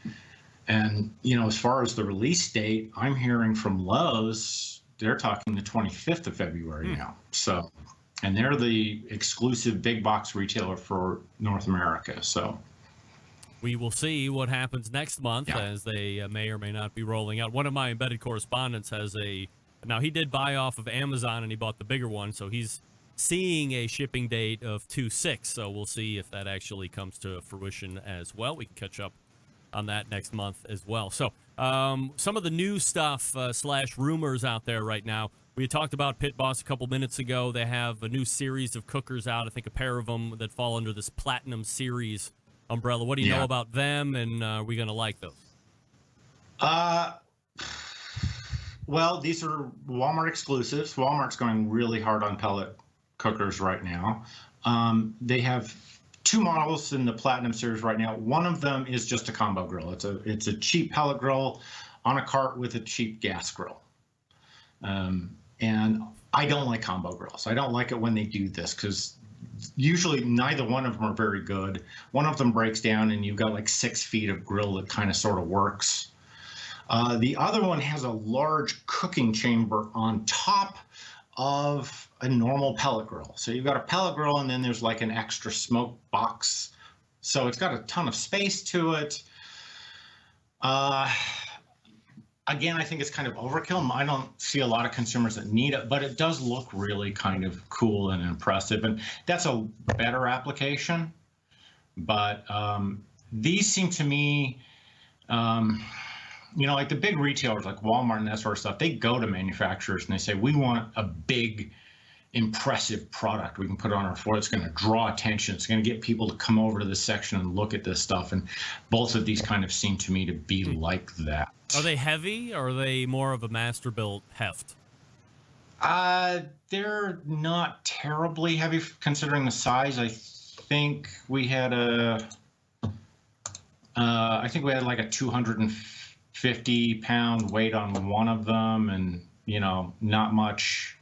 And, as far as the release date, I'm hearing from Lowe's, they're talking the 25th of February now. So, and they're the exclusive big box retailer for North America. So we will see what happens next month as they may or may not be rolling out. One of my embedded correspondents has now he did buy off of Amazon and he bought the bigger one, so he's seeing a shipping date of 2/6. So we'll see if that actually comes to fruition as well. We can catch up on that next month as well. So some of the new stuff / rumors out there right now. We had talked about Pit Boss a couple minutes ago. They have a new series of cookers out, I think a pair of them that fall under this Platinum Series umbrella. What do you know about them, and are we going to like those? Well, these are Walmart exclusives. Walmart's going really hard on pellet cookers right now. They have two models in the Platinum Series right now. One of them is just a combo grill. It's a cheap pellet grill on a cart with a cheap gas grill. And I don't like combo grills. I don't like it when they do this because usually neither one of them are very good. One of them breaks down and you've got like 6 feet of grill that kind of sort of works. The other one has a large cooking chamber on top of a normal pellet grill. So you've got a pellet grill and then there's like an extra smoke box. So it's got a ton of space to it. Again, I think it's kind of overkill. I don't see a lot of consumers that need it, but it does look really kind of cool and impressive. And that's a better application. But these seem to me, like the big retailers like Walmart and that sort of stuff, they go to manufacturers and they say, we want a big, impressive product we can put on our floor. It's going to draw attention. It's going to get people to come over to this section and look at this stuff. And both of these kind of seem to me to be like that. Are they heavy, or are they more of a master built heft? They're not terribly heavy considering the size. I think we had like a 250 50-pound weight on one of them, and not much.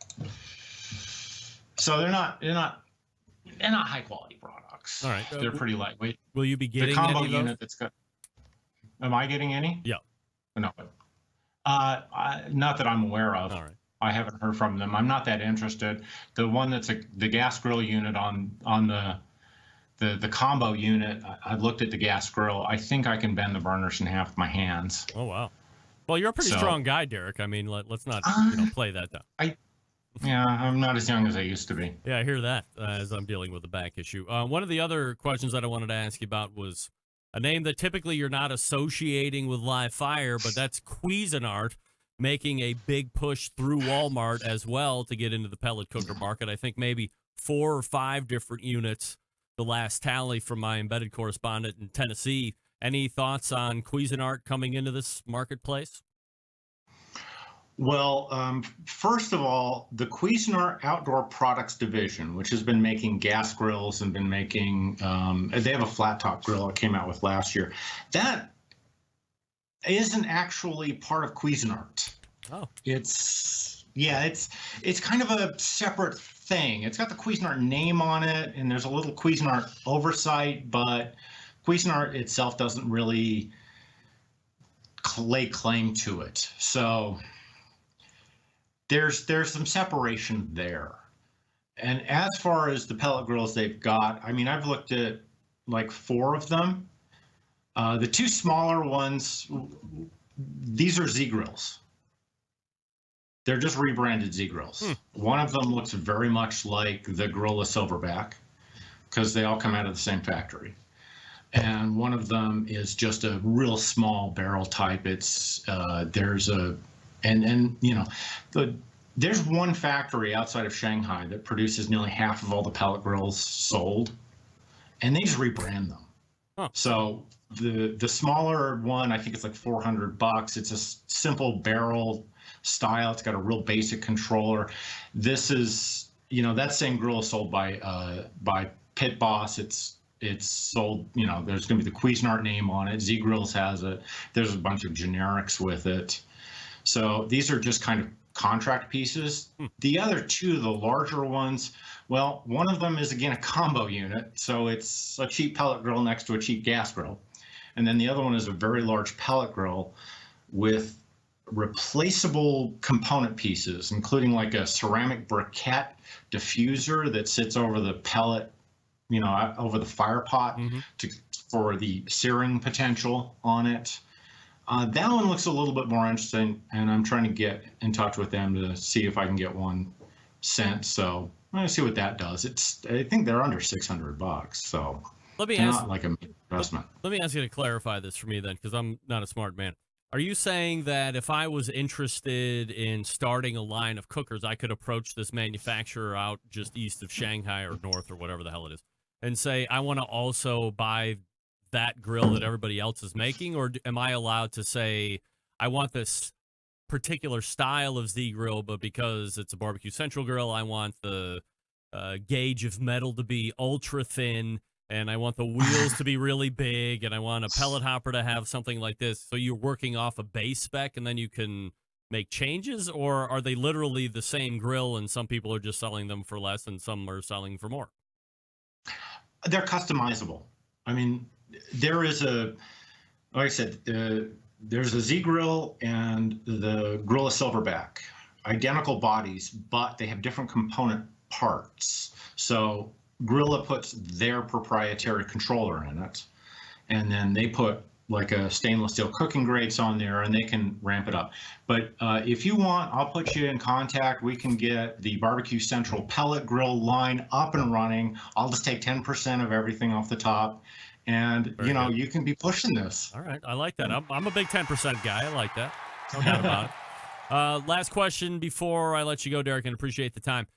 So they're not high quality products. All right, they're pretty lightweight. Will you be getting the combo any of those? unit that's got? Am I getting any? Yeah. No. Not that I'm aware of. All right. I haven't heard from them. I'm not that interested. The one that's the gas grill unit on the combo unit, I've looked at the gas grill. I think I can bend the burners in half with my hands. Oh, wow. Well, you're a pretty strong guy, Derrick. I mean, let's not play that down. I'm not as young as I used to be. Yeah, I hear that as I'm dealing with the back issue. One of the other questions that I wanted to ask you about was a name that typically you're not associating with live fire, but that's Cuisinart, making a big push through Walmart as well to get into the pellet cooker market. I think maybe 4 or 5 different units, the last tally from my embedded correspondent in Tennessee. Any thoughts on Cuisinart coming into this marketplace? Well, first of all, the Cuisinart Outdoor Products Division, which has been making gas grills and been making, they have a flat top grill that came out with last year. That isn't actually part of Cuisinart. Oh. It's kind of a separate thing. It's got the Cuisinart name on it, and there's a little Cuisinart oversight, but Cuisinart itself doesn't really lay claim to it. So there's some separation there. And as far as the pellet grills they've got, I mean, I've looked at like 4 of them. The 2 smaller ones, these are Z grills. They're just rebranded Z grills. One of them looks very much like the Gorilla Silverback because they all come out of the same factory. And one of them is just a real small barrel type. It's there's one factory outside of Shanghai that produces nearly half of all the pellet grills sold, and they just rebrand them. Huh. So the smaller one, I think it's like $400. It's a simple barrel style. It's got a real basic controller. This is, that same grill is sold by Pit Boss. It's sold, there's going to be the Cuisinart name on it. Z Grills has it. There's a bunch of generics with it. So these are just kind of contract pieces. The other 2, the larger ones, well, one of them is, again, a combo unit. So it's a cheap pellet grill next to a cheap gas grill. And then the other one is a very large pellet grill with replaceable component pieces, including like a ceramic briquette diffuser that sits over the pellet, over the fire pot for the searing potential on it. That one looks a little bit more interesting, and I'm trying to get in touch with them to see if I can get one sent. So I'm going to see what that does. I think they're under $600, so not like a investment. Let me ask you to clarify this for me then, because I'm not a smart man. Are you saying that if I was interested in starting a line of cookers, I could approach this manufacturer out just east of Shanghai or north or whatever the hell it is, and say, I want to also buy that grill that everybody else is making? Or am I allowed to say, I want this particular style of Z grill, but because it's a BBQ Central grill, I want the gauge of metal to be ultra thin, and I want the wheels to be really big, and I want a pellet hopper to have something like this? So you're working off a base spec, and then you can make changes? Or are they literally the same grill, and some people are just selling them for less and some are selling for more? They're customizable. I mean, there is like I said, there's a Z grill and the Gorilla Silverback, identical bodies, but they have different component parts. So Gorilla puts their proprietary controller in it, and then they put like a stainless steel cooking grates on there, and they can ramp it up. But if you want, I'll put you in contact. We can get the BBQ Central pellet grill line up and running. I'll just take 10% of everything off the top. And, you can be pushing this. All right. I like that. I'm a big 10% guy. I like that. No doubt about it. Last question before I let you go, Derrick, and appreciate the time.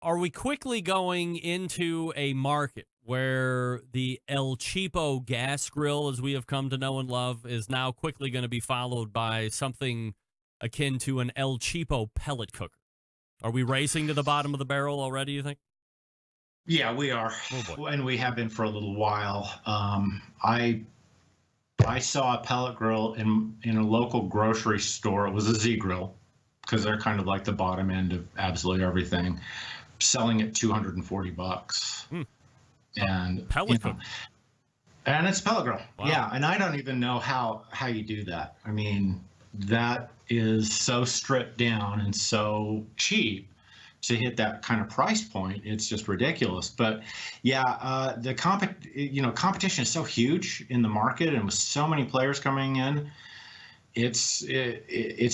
Are we quickly going into a market where the El Cheapo gas grill, as we have come to know and love, is now quickly going to be followed by something akin to an El Cheapo pellet cooker? Are we racing to the bottom of the barrel already, you think? Yeah, we are, and we have been for a little while. I I saw a pellet grill in a local grocery store. It was a Z Grill, because they're kind of like the bottom end of absolutely everything, selling at $240. And pellet cooker. And it's pellet grill. Wow. Yeah, and I don't even know how you do that. I mean, that is so stripped down and so cheap to hit that kind of price point. It's just ridiculous. But yeah, the competition is so huge in the market, and with so many players coming in, it's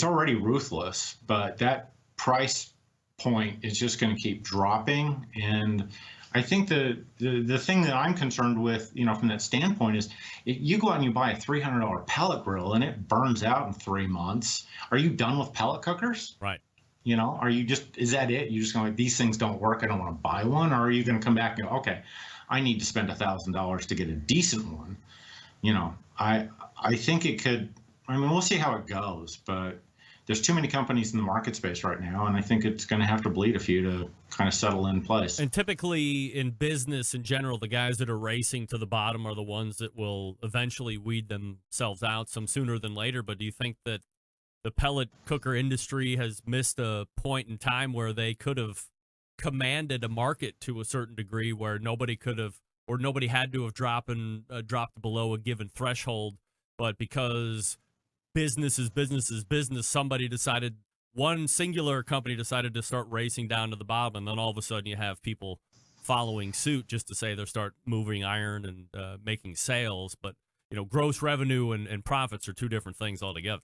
already ruthless. But that price point is just going to keep dropping. And I think the thing that I'm concerned with, from that standpoint is, you go out and you buy a $300 pellet grill and it burns out in 3 months. Are you done with pellet cookers? Right. Are you is that it? You're just going, these things don't work, I don't want to buy one? Or are you going to come back and go, okay, I need to spend $1,000 to get a decent one? I think it could, we'll see how it goes, but there's too many companies in the market space right now, and I think it's going to have to bleed a few to kind of settle in place. And typically in business in general, the guys that are racing to the bottom are the ones that will eventually weed themselves out, some sooner than later. But do you think that the pellet cooker industry has missed a point in time where they could have commanded a market to a certain degree, where nobody could have, or nobody had to have dropped below a given threshold, but because business is business, somebody decided, one singular company decided to start racing down to the bottom, and then all of a sudden you have people following suit just to say they start moving iron and making sales. But gross revenue and profits are two different things altogether.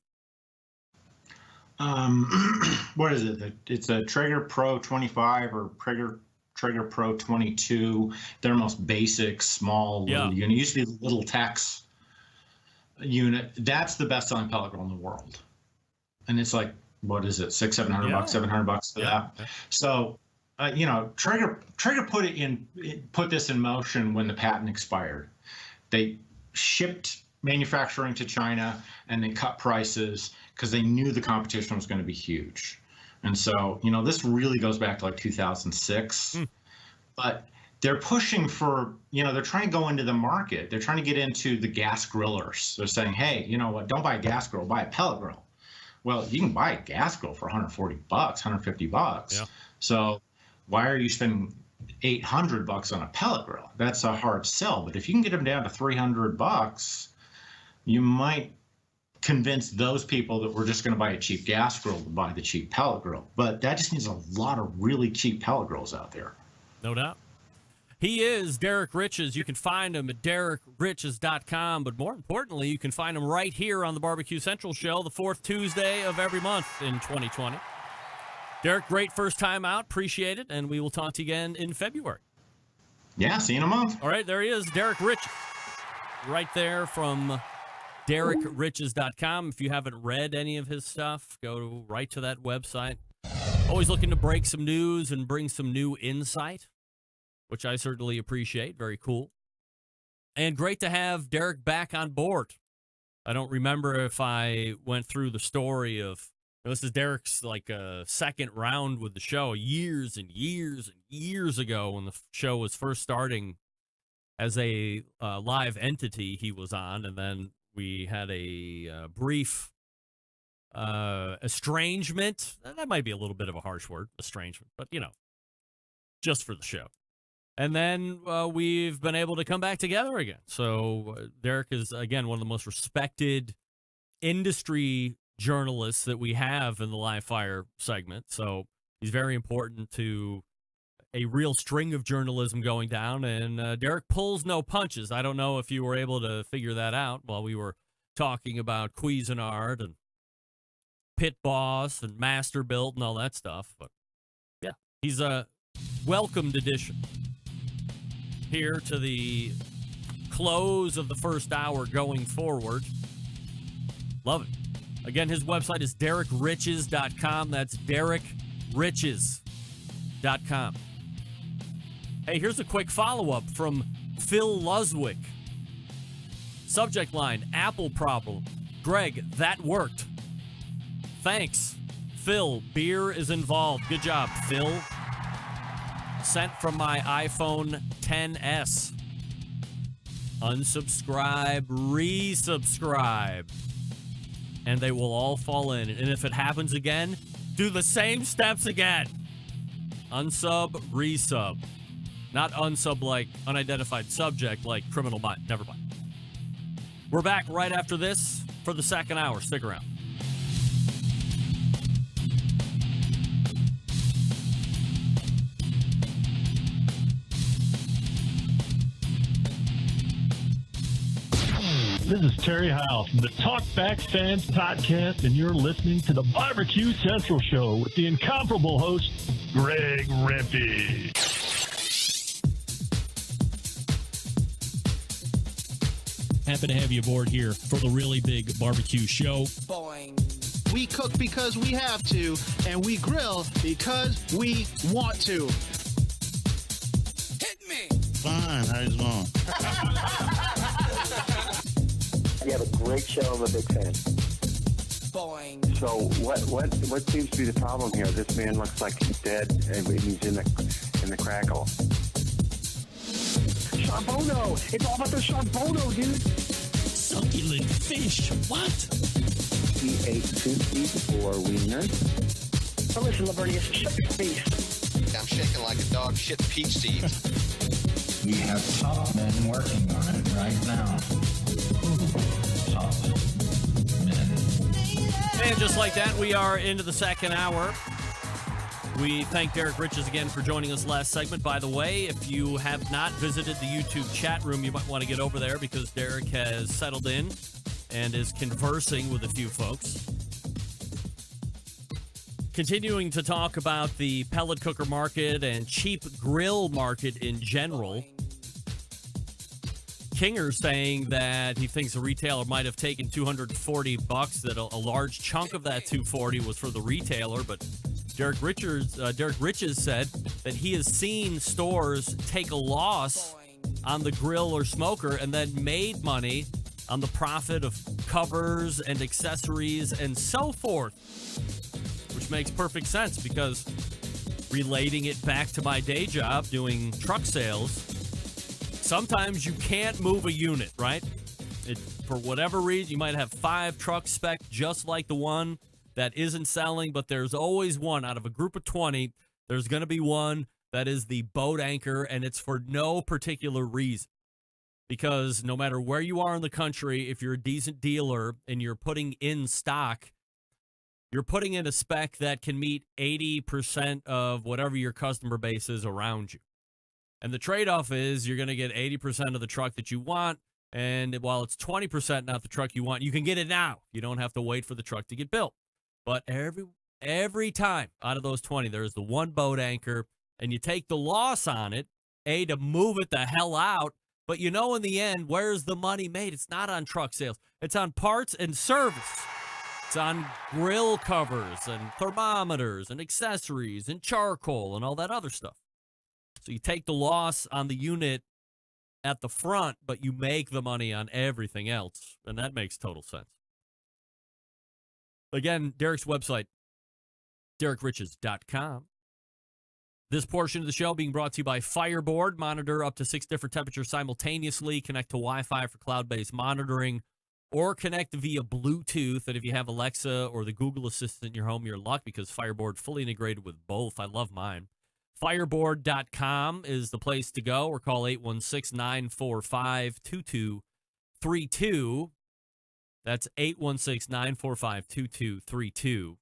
What is it? It's a Traeger Pro 25 or Traeger Pro 22. They're most basic, small little unit. It used to be the little Tex unit. That's the best selling pellet grill in the world. And it's like, what is it? $600-700 bucks, $700 for that. Yeah. So, Traeger put this in motion when the patent expired. They shipped manufacturing to China and they cut prices because they knew the competition was going to be huge. And so, this really goes back to like 2006. But they're pushing for, they're trying to go into the market. They're trying to get into the gas grillers. They're saying, hey, you know what? Don't buy a gas grill, buy a pellet grill. Well, you can buy a gas grill for $140, $150. Yeah. So why are you spending $800 on a pellet grill? That's a hard sell. But if you can get them down to $300, you might convince those people that we're just going to buy a cheap gas grill to buy the cheap pellet grill. But that just means a lot of really cheap pellet grills out there. No doubt. He is Derrick Riches. You can find him at DerrickRiches.com, but more importantly, you can find him right here on the BBQ Central Show, the fourth Tuesday of every month in 2020. Derrick, great first time out. Appreciate it, and we will talk to you again in February. Yeah, see you in a month. All right, there he is, Derrick Riches. Right there from DerrickRiches.com. If you haven't read any of his stuff, go right to that website. Always looking to break some news and bring some new insight, which I certainly appreciate. Very cool. And great to have Derrick back on board. I don't remember if I went through the story of, this is Derrick's second round with the show years and years and years ago when the show was first starting as a live entity he was on. And then we had a brief estrangement. That might be a little bit of a harsh word, estrangement, but just for the show. And then we've been able to come back together again. So Derrick is, again, one of the most respected industry journalists that we have in the live fire segment. So he's very important to a real string of journalism going down. And Derrick pulls no punches. I don't know if you were able to figure that out while we were talking about Cuisinart and Pit Boss and Master Built and all that stuff. But yeah, he's a welcomed addition here to the close of the first hour going forward. Love it. Again, his website is DerrickRiches.com. That's DerrickRiches.com. Hey, here's a quick follow-up from Phil Luswick. Subject line, Apple problem. Greg, that worked. Thanks. Phil, beer is involved. Good job, Phil. Sent from my iPhone XS. unsubscribe, resubscribe, and they will all fall in. And if it happens again, do the same steps again. Unsub, resub. Not unsub like unidentified subject like criminal mind. Never mind. We're back right after this for the second hour. Stick around. This is Terry Howe from the Talkback Fans Podcast, and you're listening to the BBQ Central Show with the incomparable host, Greg Rempe. Happy to have you aboard here for the really big barbecue show. Boing. We cook because we have to, and we grill because we want to. Hit me! Fine, how's it going? You have a great show. I'm a big fan. Boing. So what seems to be the problem here? This man looks like he's dead, and he's in the crackle. Charbono! It's all about the Charbono, dude! Succulent fish, what? He ate 2 feet or wieners. Oh, listen, Lavernius, shut your face. I'm shaking like a dog shit peach seeds. We have top men working on it right now. Top men. And just like that, we are into the second hour. We thank Derrick Riches again for joining us last segment. By the way, if you have not visited the YouTube chat room, you might want to get over there because Derrick has settled in and is conversing with a few folks. Continuing to talk about the pellet cooker market and cheap grill market in general. Kinger saying that he thinks a retailer might have taken $240, that a large chunk of that $240 was for the retailer, but Derrick Riches said that he has seen stores take a loss on the grill or smoker and then made money on the profit of covers and accessories and so forth, which makes perfect sense because relating it back to my day job doing truck sales, sometimes you can't move a unit, right? For whatever reason, you might have 5 trucks spec just like the one that isn't selling, but there's always one out of a group of 20. There's going to be one that is the boat anchor, and it's for no particular reason. Because no matter where you are in the country, if you're a decent dealer and you're putting in stock, you're putting in a spec that can meet 80% of whatever your customer base is around you. And the trade-off is you're going to get 80% of the truck that you want, and while it's 20% not the truck you want, you can get it now. You don't have to wait for the truck to get built. But every time out of those 20, there's the one boat anchor, and you take the loss on it, to move it the hell out. But you know in the end, where's the money made? It's not on truck sales. It's on parts and service. It's on grill covers and thermometers and accessories and charcoal and all that other stuff. So you take the loss on the unit at the front, but you make the money on everything else. And that makes total sense. Again, Derrick's website, derrickriches.com. This portion of the show being brought to you by Fireboard. Monitor up to 6 different temperatures simultaneously. Connect to Wi-Fi for cloud-based monitoring, or connect via Bluetooth. And if you have Alexa or the Google Assistant in your home, you're in luck because Fireboard fully integrated with both. I love mine. Fireboard.com is the place to go, or call 816-945-2232. That's 816-945-2232.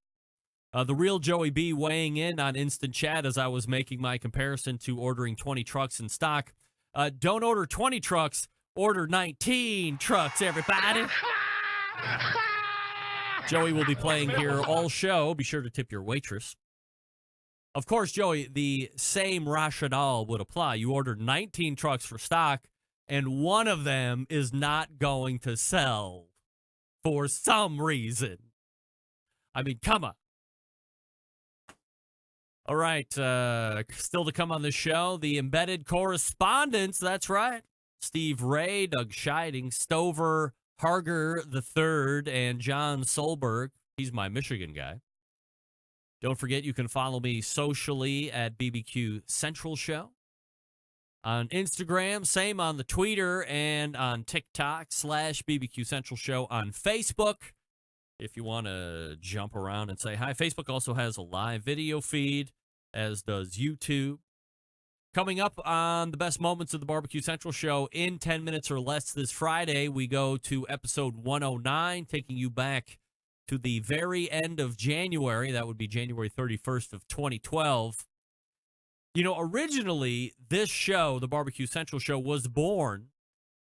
The real Joey B weighing in on Instant Chat as I was making my comparison to ordering 20 trucks in stock. Don't order 20 trucks, order 19 trucks, everybody. Joey will be playing here all show. Be sure to tip your waitress. Of course, Joey, the same rationale would apply. You ordered 19 trucks for stock, and one of them is not going to sell for some reason. I mean, come on. All right, still to come on the show, the Embedded Correspondents, that's right. Steve Ray, Doug Scheiding, Stover, Harger III, and John Solberg. He's my Michigan guy. Don't forget, you can follow me socially at BBQ Central Show on Instagram, same on the Twitter and on TikTok /BBQ Central Show on Facebook. If you want to jump around and say hi. Facebook also has a live video feed, as does YouTube. Coming up on the best moments of the BBQ Central Show in 10 minutes or less this Friday, we go to episode 109, taking you back to the very end of January. That would be January 31st of 2012. You know, originally, this show, the BBQ Central Show, was born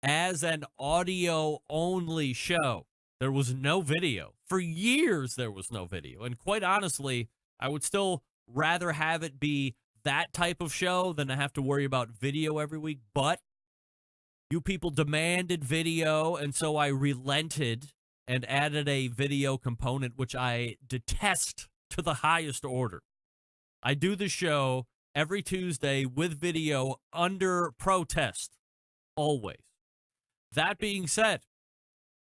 as an audio-only show. There was no video. For years, there was no video. And quite honestly, I would still rather have it be that type of show than to have to worry about video every week. But you people demanded video, and so I relented and added a video component, which I detest to the highest order. I do the show every Tuesday with video under protest, always. That being said,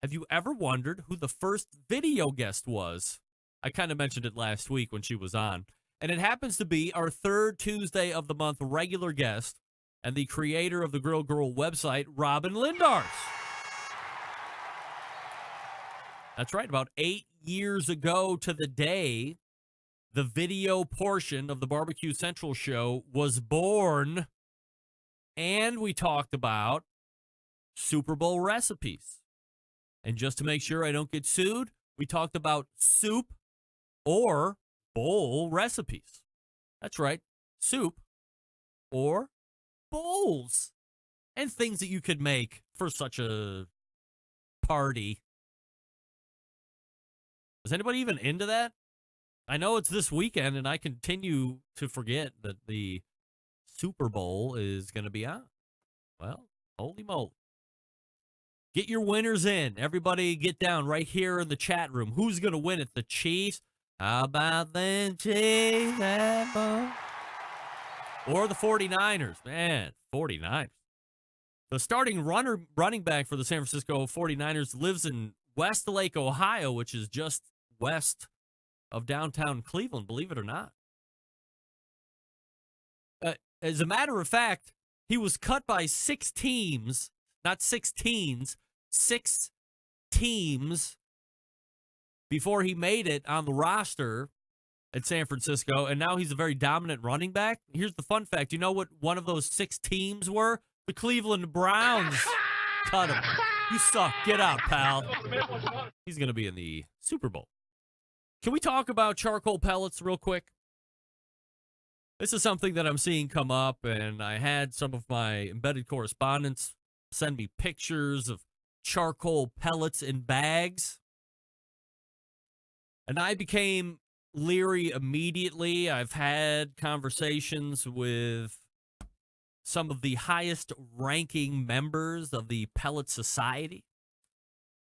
have you ever wondered who the first video guest was? I kind of mentioned it last week when she was on. And it happens to be our third Tuesday of the month regular guest and the creator of the Grill Girl website, Robin Lindars. That's right. About 8 years ago to the day, the video portion of the BBQ Central Show was born, and we talked about Super Bowl recipes. And just to make sure I don't get sued, we talked about soup or bowl recipes. That's right, soup or bowls and things that you could make for such a party. Is anybody even into that? I know it's this weekend, and I continue to forget that the Super Bowl is going to be on. Well, holy moly. Get your winners in. Everybody get down right here in the chat room. Who's going to win it? The Chiefs? How about them Chiefs? Or the 49ers? Man, 49ers. The starting running back for the San Francisco 49ers lives in Westlake, Ohio, which is just west of downtown Cleveland, believe it or not. As a matter of fact, he was cut by 6 teams, not 16s, 6 teams before he made it on the roster at San Francisco, and now he's a very dominant running back. Here's the fun fact. You know what one of those 6 teams were? The Cleveland Browns cut him. You suck. Get out, pal. He's going to be in the Super Bowl. Can we talk about charcoal pellets real quick? This is something that I'm seeing come up, and I had some of my embedded correspondents send me pictures of charcoal pellets in bags. And I became leery immediately. I've had conversations with some of the highest ranking members of the Pellet Society.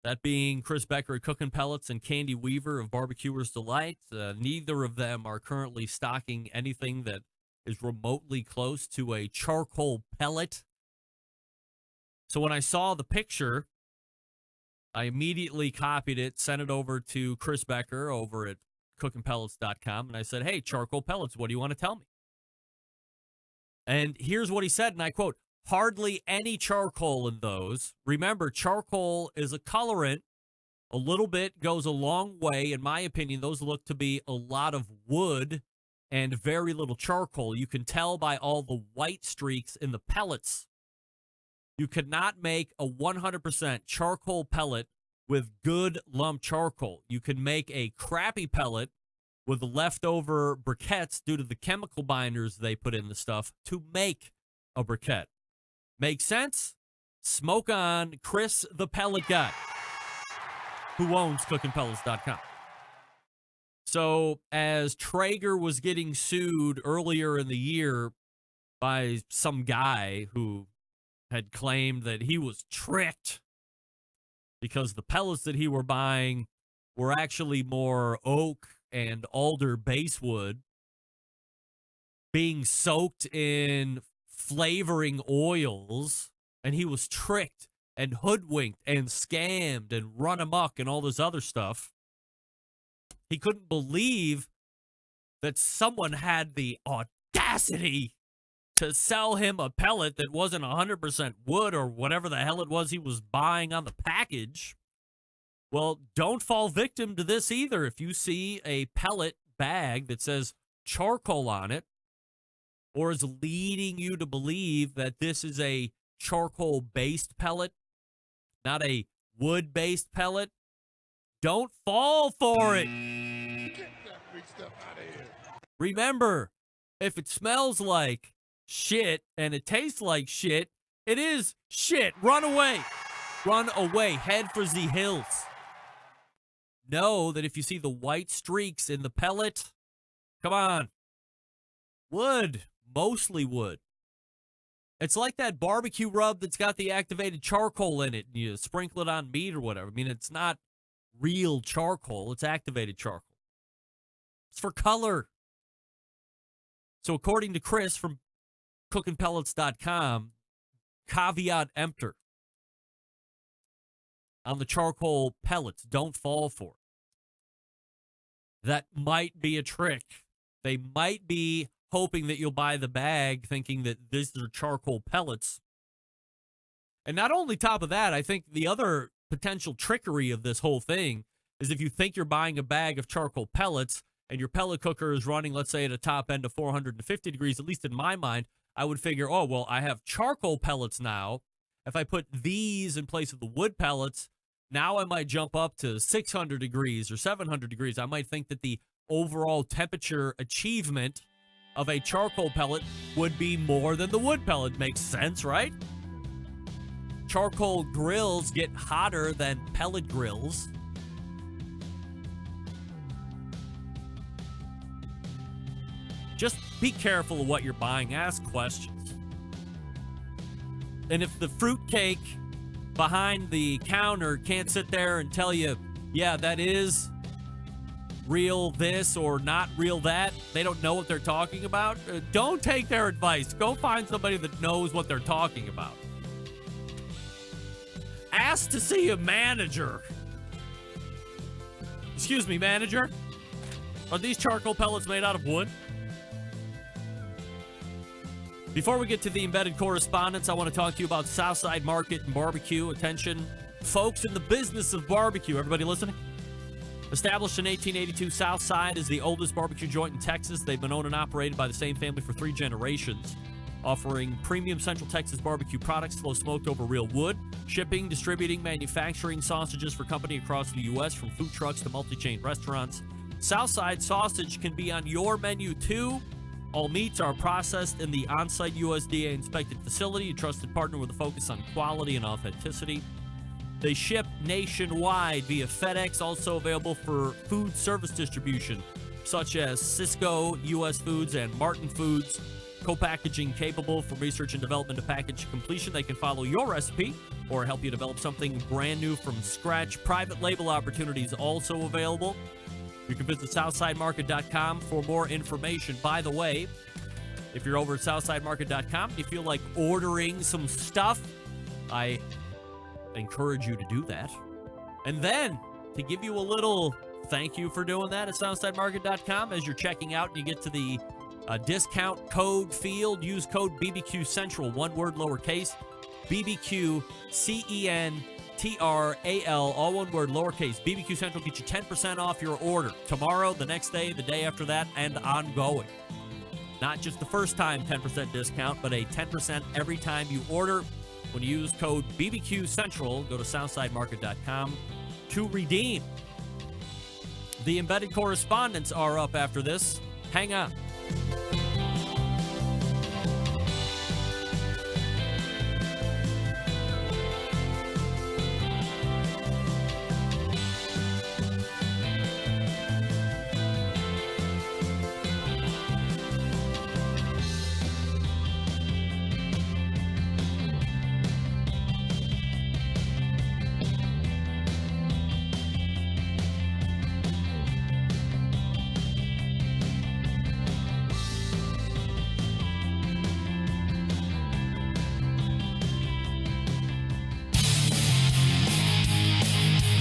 That being Chris Becker at Cookin' Pellets and Candy Weaver of Barbecuer's Delight. Neither of them are currently stocking anything that is remotely close to a charcoal pellet. So when I saw the picture, I immediately copied it, sent it over to Chris Becker over at cookinpellets.com, and I said, hey, charcoal pellets, what do you want to tell me? And here's what he said, and I quote, hardly any charcoal in those. Remember, charcoal is a colorant. A little bit goes a long way. In my opinion, those look to be a lot of wood and very little charcoal. You can tell by all the white streaks in the pellets. You could not make a 100% charcoal pellet with good lump charcoal. You can make a crappy pellet with leftover briquettes due to the chemical binders they put in the stuff to make a briquette. Make sense? Smoke on, Chris the Pellet Guy, who owns cookinpellets.com. So as Traeger was getting sued earlier in the year by some guy who had claimed that he was tricked because the pellets that he were buying were actually more oak and alder basswood being soaked in flavoring oils, and he was tricked and hoodwinked and scammed and run amok and all this other stuff. He couldn't believe that someone had the audacity to sell him a pellet that wasn't 100% wood or whatever the hell it was he was buying on the package. Well, don't fall victim to this either. If you see a pellet bag that says charcoal on it, or is leading you to believe that this is a charcoal-based pellet, not a wood-based pellet, don't fall for it. Get that big stuff out of here. Remember, if it smells like shit and it tastes like shit, it is shit. Run away. Run away. Head for the hills. Know that if you see the white streaks in the pellet, come on. Wood. Mostly wood. It's like that barbecue rub that's got the activated charcoal in it, and you sprinkle it on meat or whatever. I mean, it's not real charcoal. It's activated charcoal. It's for color. So according to Chris from cookingpellets.com, caveat emptor on the charcoal pellets. Don't fall for it. That might be a trick. They might be hoping that you'll buy the bag thinking that these are charcoal pellets. And not only top of that, I think the other potential trickery of this whole thing is if you think you're buying a bag of charcoal pellets and your pellet cooker is running, let's say, at a top end of 450 degrees, at least in my mind, I would figure, oh, well, I have charcoal pellets now. If I put these in place of the wood pellets, now I might jump up to 600 degrees or 700 degrees. I might think that the overall temperature achievement of a charcoal pellet would be more than the wood pellet. Makes sense, right? Charcoal grills get hotter than pellet grills. Just be careful of what you're buying. Ask questions. And if the fruitcake behind the counter can't sit there and tell you, yeah, that is real this or not real that, they don't know what they're talking about, don't take their advice. Go find somebody that knows what they're talking about. Ask to see a manager. Excuse me, manager, are these charcoal pellets made out of wood? Before we get to the embedded correspondence, I want to talk to you about Southside Market and Barbecue. Attention, folks in the business of barbecue. Everybody listening? Established in 1882, Southside is the oldest barbecue joint in Texas. They've been owned and operated by the same family for 3 generations, offering premium Central Texas barbecue products, slow smoked over real wood, shipping, distributing, manufacturing sausages for company across the U.S., from food trucks to multi-chain restaurants. Southside sausage can be on your menu, too. All meats are processed in the on-site USDA-inspected facility, a trusted partner with a focus on quality and authenticity. They ship nationwide via FedEx, also available for food service distribution, such as Cisco, U.S. Foods, and Martin Foods. Co-packaging capable from research and development to package completion. They can follow your recipe or help you develop something brand new from scratch. Private label opportunities also available. You can visit SouthsideMarket.com for more information. By the way, if you're over at SouthsideMarket.com, you feel like ordering some stuff, I encourage you to do that. And then, to give you a little thank you for doing that at SouthsideMarket.com, as you're checking out and you get to the discount code field, use code BBQ Central, one word lowercase, BBQ CENTRAL, all one word lowercase. BBQ Central gets you 10% off your order tomorrow, the next day, the day after that, and ongoing. Not just the first time 10% discount, but a 10% every time you order. When you use code BBQ Central, go to SouthsideMarket.com to redeem. The embedded correspondents are up after this. Hang on.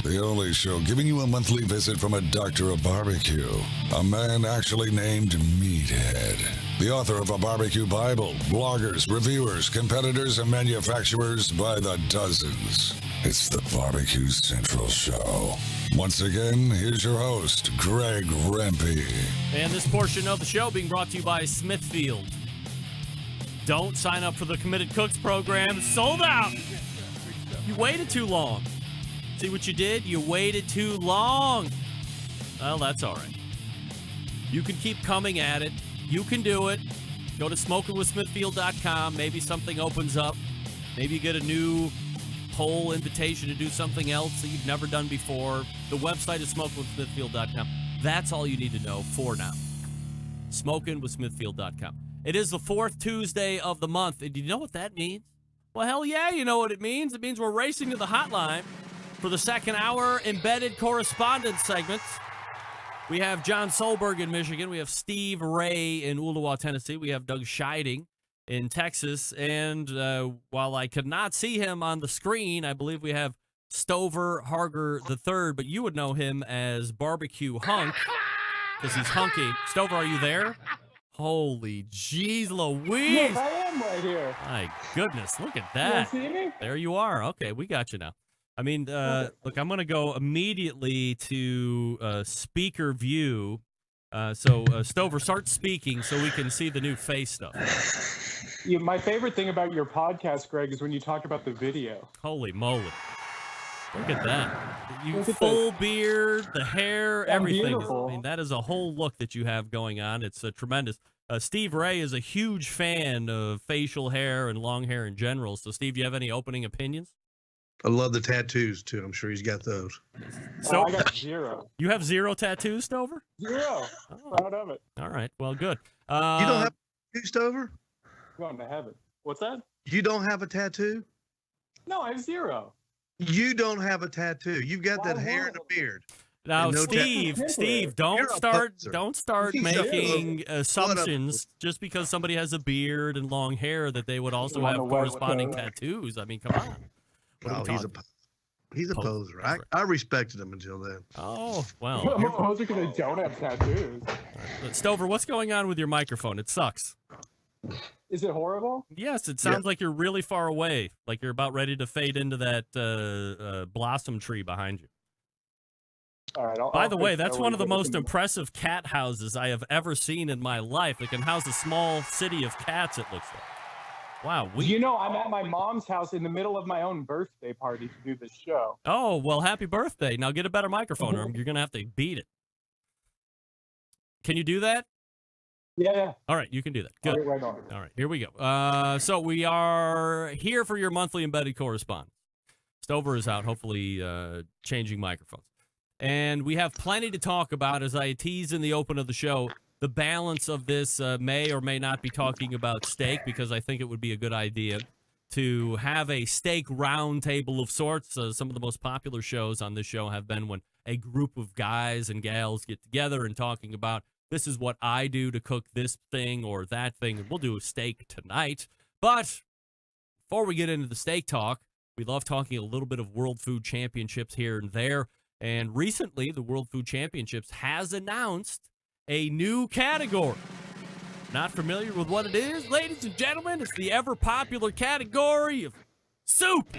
The only show giving you a monthly visit from a doctor of barbecue. A man actually named Meathead. The author of a barbecue Bible, bloggers, reviewers, competitors, and manufacturers by the dozens. It's the BBQ Central Show. Once again, here's your host, Greg Rempe. And this portion of the show being brought to you by Smithfield. Don't sign up for the Committed Cooks program. It's sold out. You waited too long. See what you did? You waited too long. Well, that's all right. You can keep coming at it. You can do it. Go to smokingwithsmithfield.com. Maybe something opens up. Maybe you get a new whole invitation to do something else that you've never done before. The website is smokingwithsmithfield.com. That's all you need to know for now. Smokingwithsmithfield.com. It is the fourth Tuesday of the month. And do you know what that means? Well, hell yeah, you know what it means. It means we're racing to the hotline for the second hour Embedded Correspondents segment. We have John Solberg in Michigan. We have Steve Ray in Ooltewah, Tennessee. We have Doug Scheiding in Texas. And while I could not see him on the screen, I believe we have Stover Harger III, but you would know him as Barbecue Hunk because he's hunky. Stover, are you there? Holy jeez Louise. Yes, I am right here. My goodness, look at that. You see me? There you are. Okay, we got you now. I mean, look, I'm going to go immediately to speaker view. So, Stover, start speaking so we can see the new face stuff. My favorite thing about your podcast, Greg, is when you talk about the video. Holy moly. Look at that. You Look at full beard, the hair, everything. Beautiful. I mean, that is a whole look that you have going on. It's tremendous. Steve Ray is a huge fan of facial hair and long hair in general. So, Steve, do you have any opening opinions? I love the tattoos, too. I'm sure he's got those. So I got 0. You have 0 tattoos, Stover? 0. Proud of it. All right. Well, good. You don't have a tattoo, Stover? Going to heaven. What's that? You don't have a tattoo? No, I have 0. You don't have a tattoo. You've got that hair and a beard. Now, and no Steve, don't start He's making assumptions just because somebody has a beard and long hair that they would also have corresponding tattoos. I mean, come on. Oh, he's a poser. I respected him until then. Oh, well. I'm a poser because I don't have tattoos. Stover, what's going on with your microphone? It sucks. Is it horrible? Yes, it sounds like you're really far away, like you're about ready to fade into that blossom tree behind you. All right. By the way, that's one of the most impressive cat houses I have ever seen in my life. It can house a small city of cats, it looks like. Wow. I'm at my mom's house in the middle of my own birthday party to do this show. Oh, well, happy birthday. Now get a better microphone or you're going to have to beat it. Can you do that? Yeah. All right, you can do that. Good. Right on. All right, here we go. So we are here for your monthly Embedded Correspondence. Stover is out, hopefully changing microphones. And we have plenty to talk about, as I tease in the open of the show. The balance of this may or may not be talking about steak, because I think it would be a good idea to have a steak round table of sorts. Some of the most popular shows on this show have been when a group of guys and gals get together and talking about, this is what I do to cook this thing or that thing, and we'll do a steak tonight. But before we get into the steak talk, we love talking a little bit of World Food Championships here and there. And recently, the World Food Championships has announced a new category. Not familiar with what it is? Ladies and gentlemen, it's the ever-popular category of soup.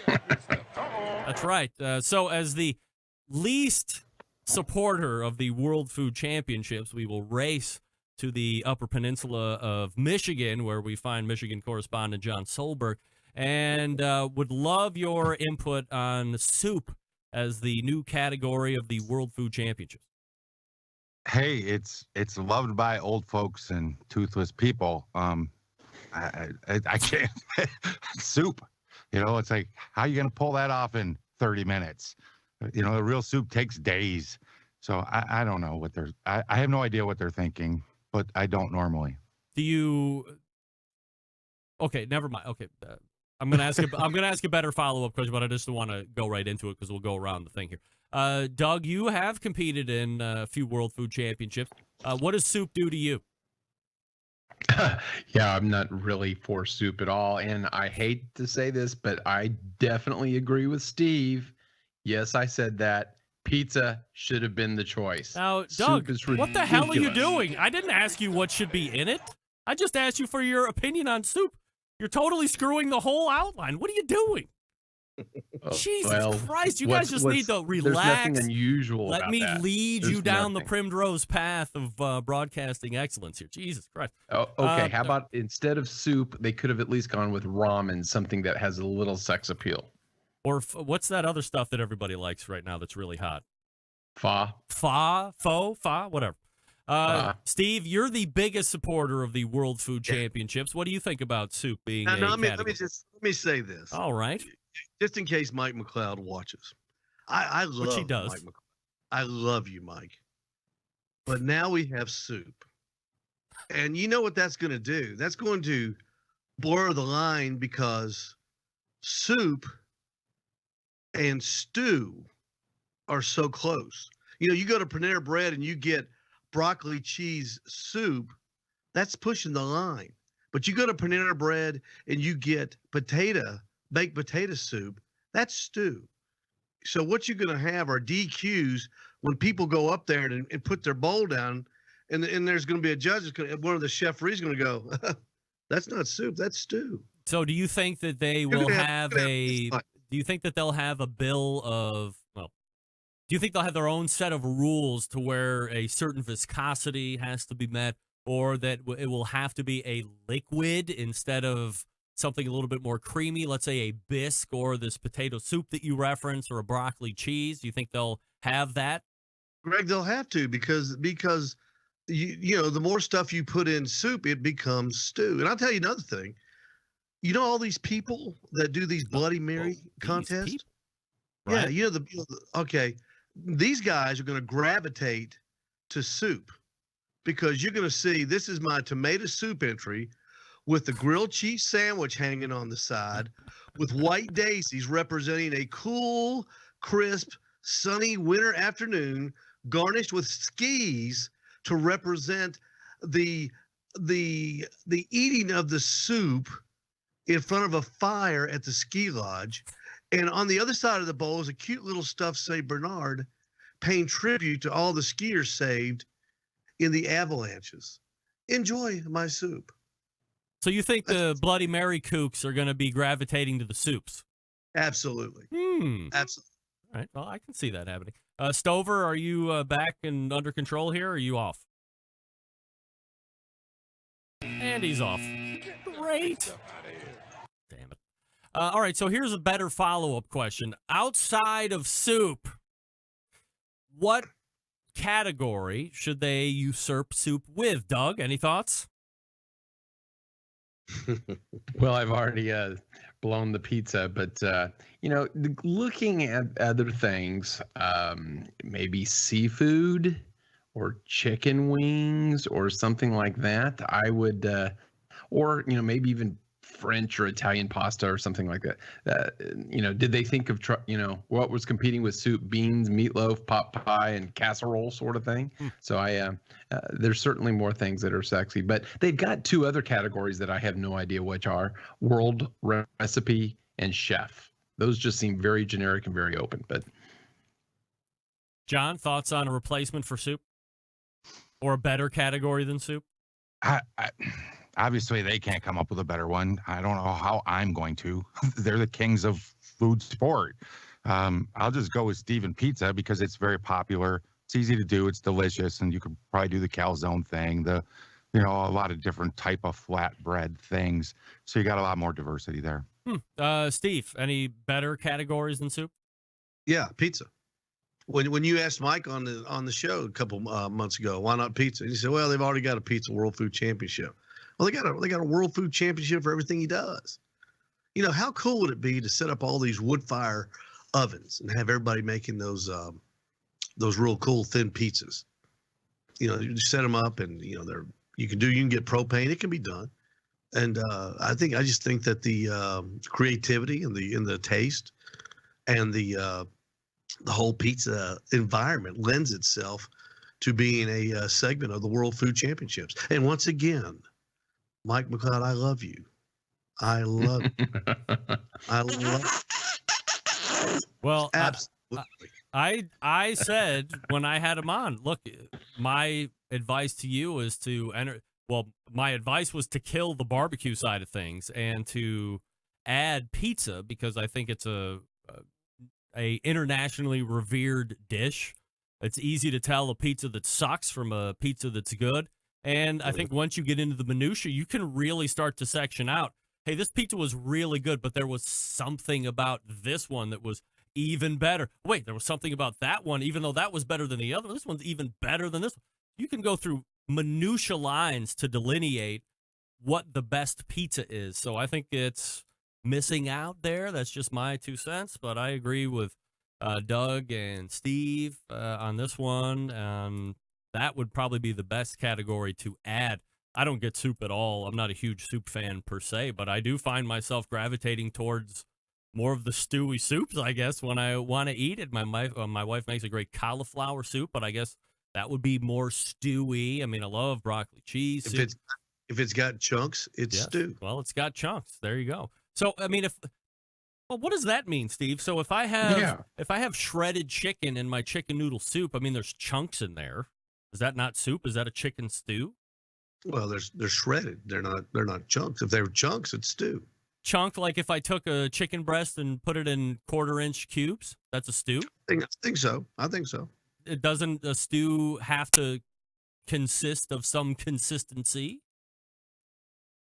That's right. So as the least supporter of the World Food Championships, we will race to the Upper Peninsula of Michigan, where we find Michigan correspondent John Solberg, and would love your input on soup as the new category of the World Food Championships. Hey, it's loved by old folks and toothless people. I can't soup. It's like, how are you going to pull that off in 30 minutes? The real soup takes days. So I don't know what I have no idea what they're thinking, but I don't normally. Do you? Okay, never mind. Okay, I'm gonna ask a better follow-up question, but I just want to go right into it because we'll go around the thing here. Doug, you have competed in a few World Food Championships. What does soup do to you? Yeah, I'm not really for soup at all, and I hate to say this, but I definitely agree with Steve. Yes, I said that. Pizza should have been the choice. Now, Doug, what the hell are you ridiculous. doing? I didn't ask you what should be in it. I just asked you for your opinion on soup. You're totally screwing the whole outline. What are you doing? Jesus Christ, you guys just need to relax. There's nothing unusual Let about me that. lead There's you down the nothing. primrose path of broadcasting excellence here. Jesus Christ. Oh, okay, how about instead of soup, they could have at least gone with ramen, something that has a little sex appeal. Or what's that other stuff that everybody likes right now that's really hot? Pho, whatever. Steve, you're the biggest supporter of the World Food Championships. What do you think about soup being a let category? me say this. All right. Just in case Mike McLeod watches. I love Which he does. Mike McLeod. I love you, Mike. But now we have soup. And you know what that's going to do? That's going to blur the line because soup and stew are so close. You know, you go to Panera Bread and you get broccoli cheese soup, that's pushing the line. But you go to Panera Bread and you get baked potato soup, that's stew. So what you're going to have are DQs when people go up there and put their bowl down, and there's going to be a judge, one of the chefs going to go, that's not soup, that's stew. So do you think that they will have a do you think that they'll have a bill of, well, do you think they'll have their own set of rules to where a certain viscosity has to be met, or that it will have to be a liquid instead of something a little bit more creamy, let's say a bisque or this potato soup that you referenced, or a broccoli cheese? Do you think they'll have that? Greg, they'll have to because you know, the more stuff you put in soup, it becomes stew. And I'll tell you another thing. You know all these people that do these Bloody Mary contests? Right. Yeah, okay. These guys are going to gravitate to soup because you're going to see, this is my tomato soup entry with the grilled cheese sandwich hanging on the side, with white daisies representing a cool, crisp, sunny winter afternoon, garnished with skis to represent the eating of the soup in front of a fire at the ski lodge. And on the other side of the bowl is a cute little stuffed St. Bernard paying tribute to all the skiers saved in the avalanches. Enjoy my soup. So you think the Bloody Mary kooks are going to be gravitating to the soups? Absolutely. Absolutely. All right. Well, I can see that happening. Stover, are you back and under control here, or are you off? And he's off. Great. Damn it. All right, so here's a better follow-up question. Outside of soup, what category should they usurp soup with? Doug, any thoughts? Well, I've already blown the pizza, but looking at other things, maybe seafood or chicken wings or something like that, I would, or maybe even French or Italian pasta or something like that. Did they think of what was competing with soup? Beans, meatloaf, pot pie, and casserole sort of thing. So there's certainly more things that are sexy, but they've got two other categories that I have no idea which are: world recipe and chef. Those just seem very generic and very open. But John, thoughts on a replacement for soup, or a better category than soup? Obviously, they can't come up with a better one. I don't know how I'm going to. They're the kings of food sport. I'll just go with Steven Pizza because it's very popular. It's easy to do. It's delicious, and you could probably do the calzone thing. A lot of different type of flatbread things. So you got a lot more diversity there. Steve, any better categories than soup? Yeah, pizza. When you asked Mike on the show a couple months ago, why not pizza? And he said, well, they've already got a pizza World Food Championship. Well, they got a World Food Championship for everything he does. How cool would it be to set up all these wood fire ovens and have everybody making those real cool thin pizzas? You set them up, and you can get propane. It can be done, and I just think that the creativity and the taste and the whole pizza environment lends itself to being a segment of the World Food Championships. And once again, Mike McLeod, I love you. I love you. I love you. Well, absolutely. I said when I had him on, look, my advice to you is to enter. Well, my advice was to kill the barbecue side of things and to add pizza because I think it's a internationally revered dish. It's easy to tell a pizza that sucks from a pizza that's good. And I think once you get into the minutia, you can really start to section out, hey, this pizza was really good, but there was something about this one that was even better. Wait, there was something about that one, even though that was better than the other. This one's even better than this one. You can go through minutia lines to delineate what the best pizza is. So I think it's missing out there. That's just my 2 cents, but I agree with Doug and Steve on this one. That would probably be the best category to add. I don't get soup at all. I'm not a huge soup fan per se, but I do find myself gravitating towards more of the stewy soups, I guess, when I want to eat it. My wife makes a great cauliflower soup, but I guess that would be more stewy. I mean, I love broccoli cheese soup. If it's got chunks, it's stew. Well, it's got chunks. There you go. So, I mean, what does that mean, Steve? So if I have shredded chicken in my chicken noodle soup, I mean, there's chunks in there. Is that not soup? Is that a chicken stew? Well, they're shredded. They're not chunks. If they were chunks, it's stew. Chunk, like if I took a chicken breast and put it in 1/4-inch cubes, that's a stew? I think so. It doesn't a stew have to consist of some consistency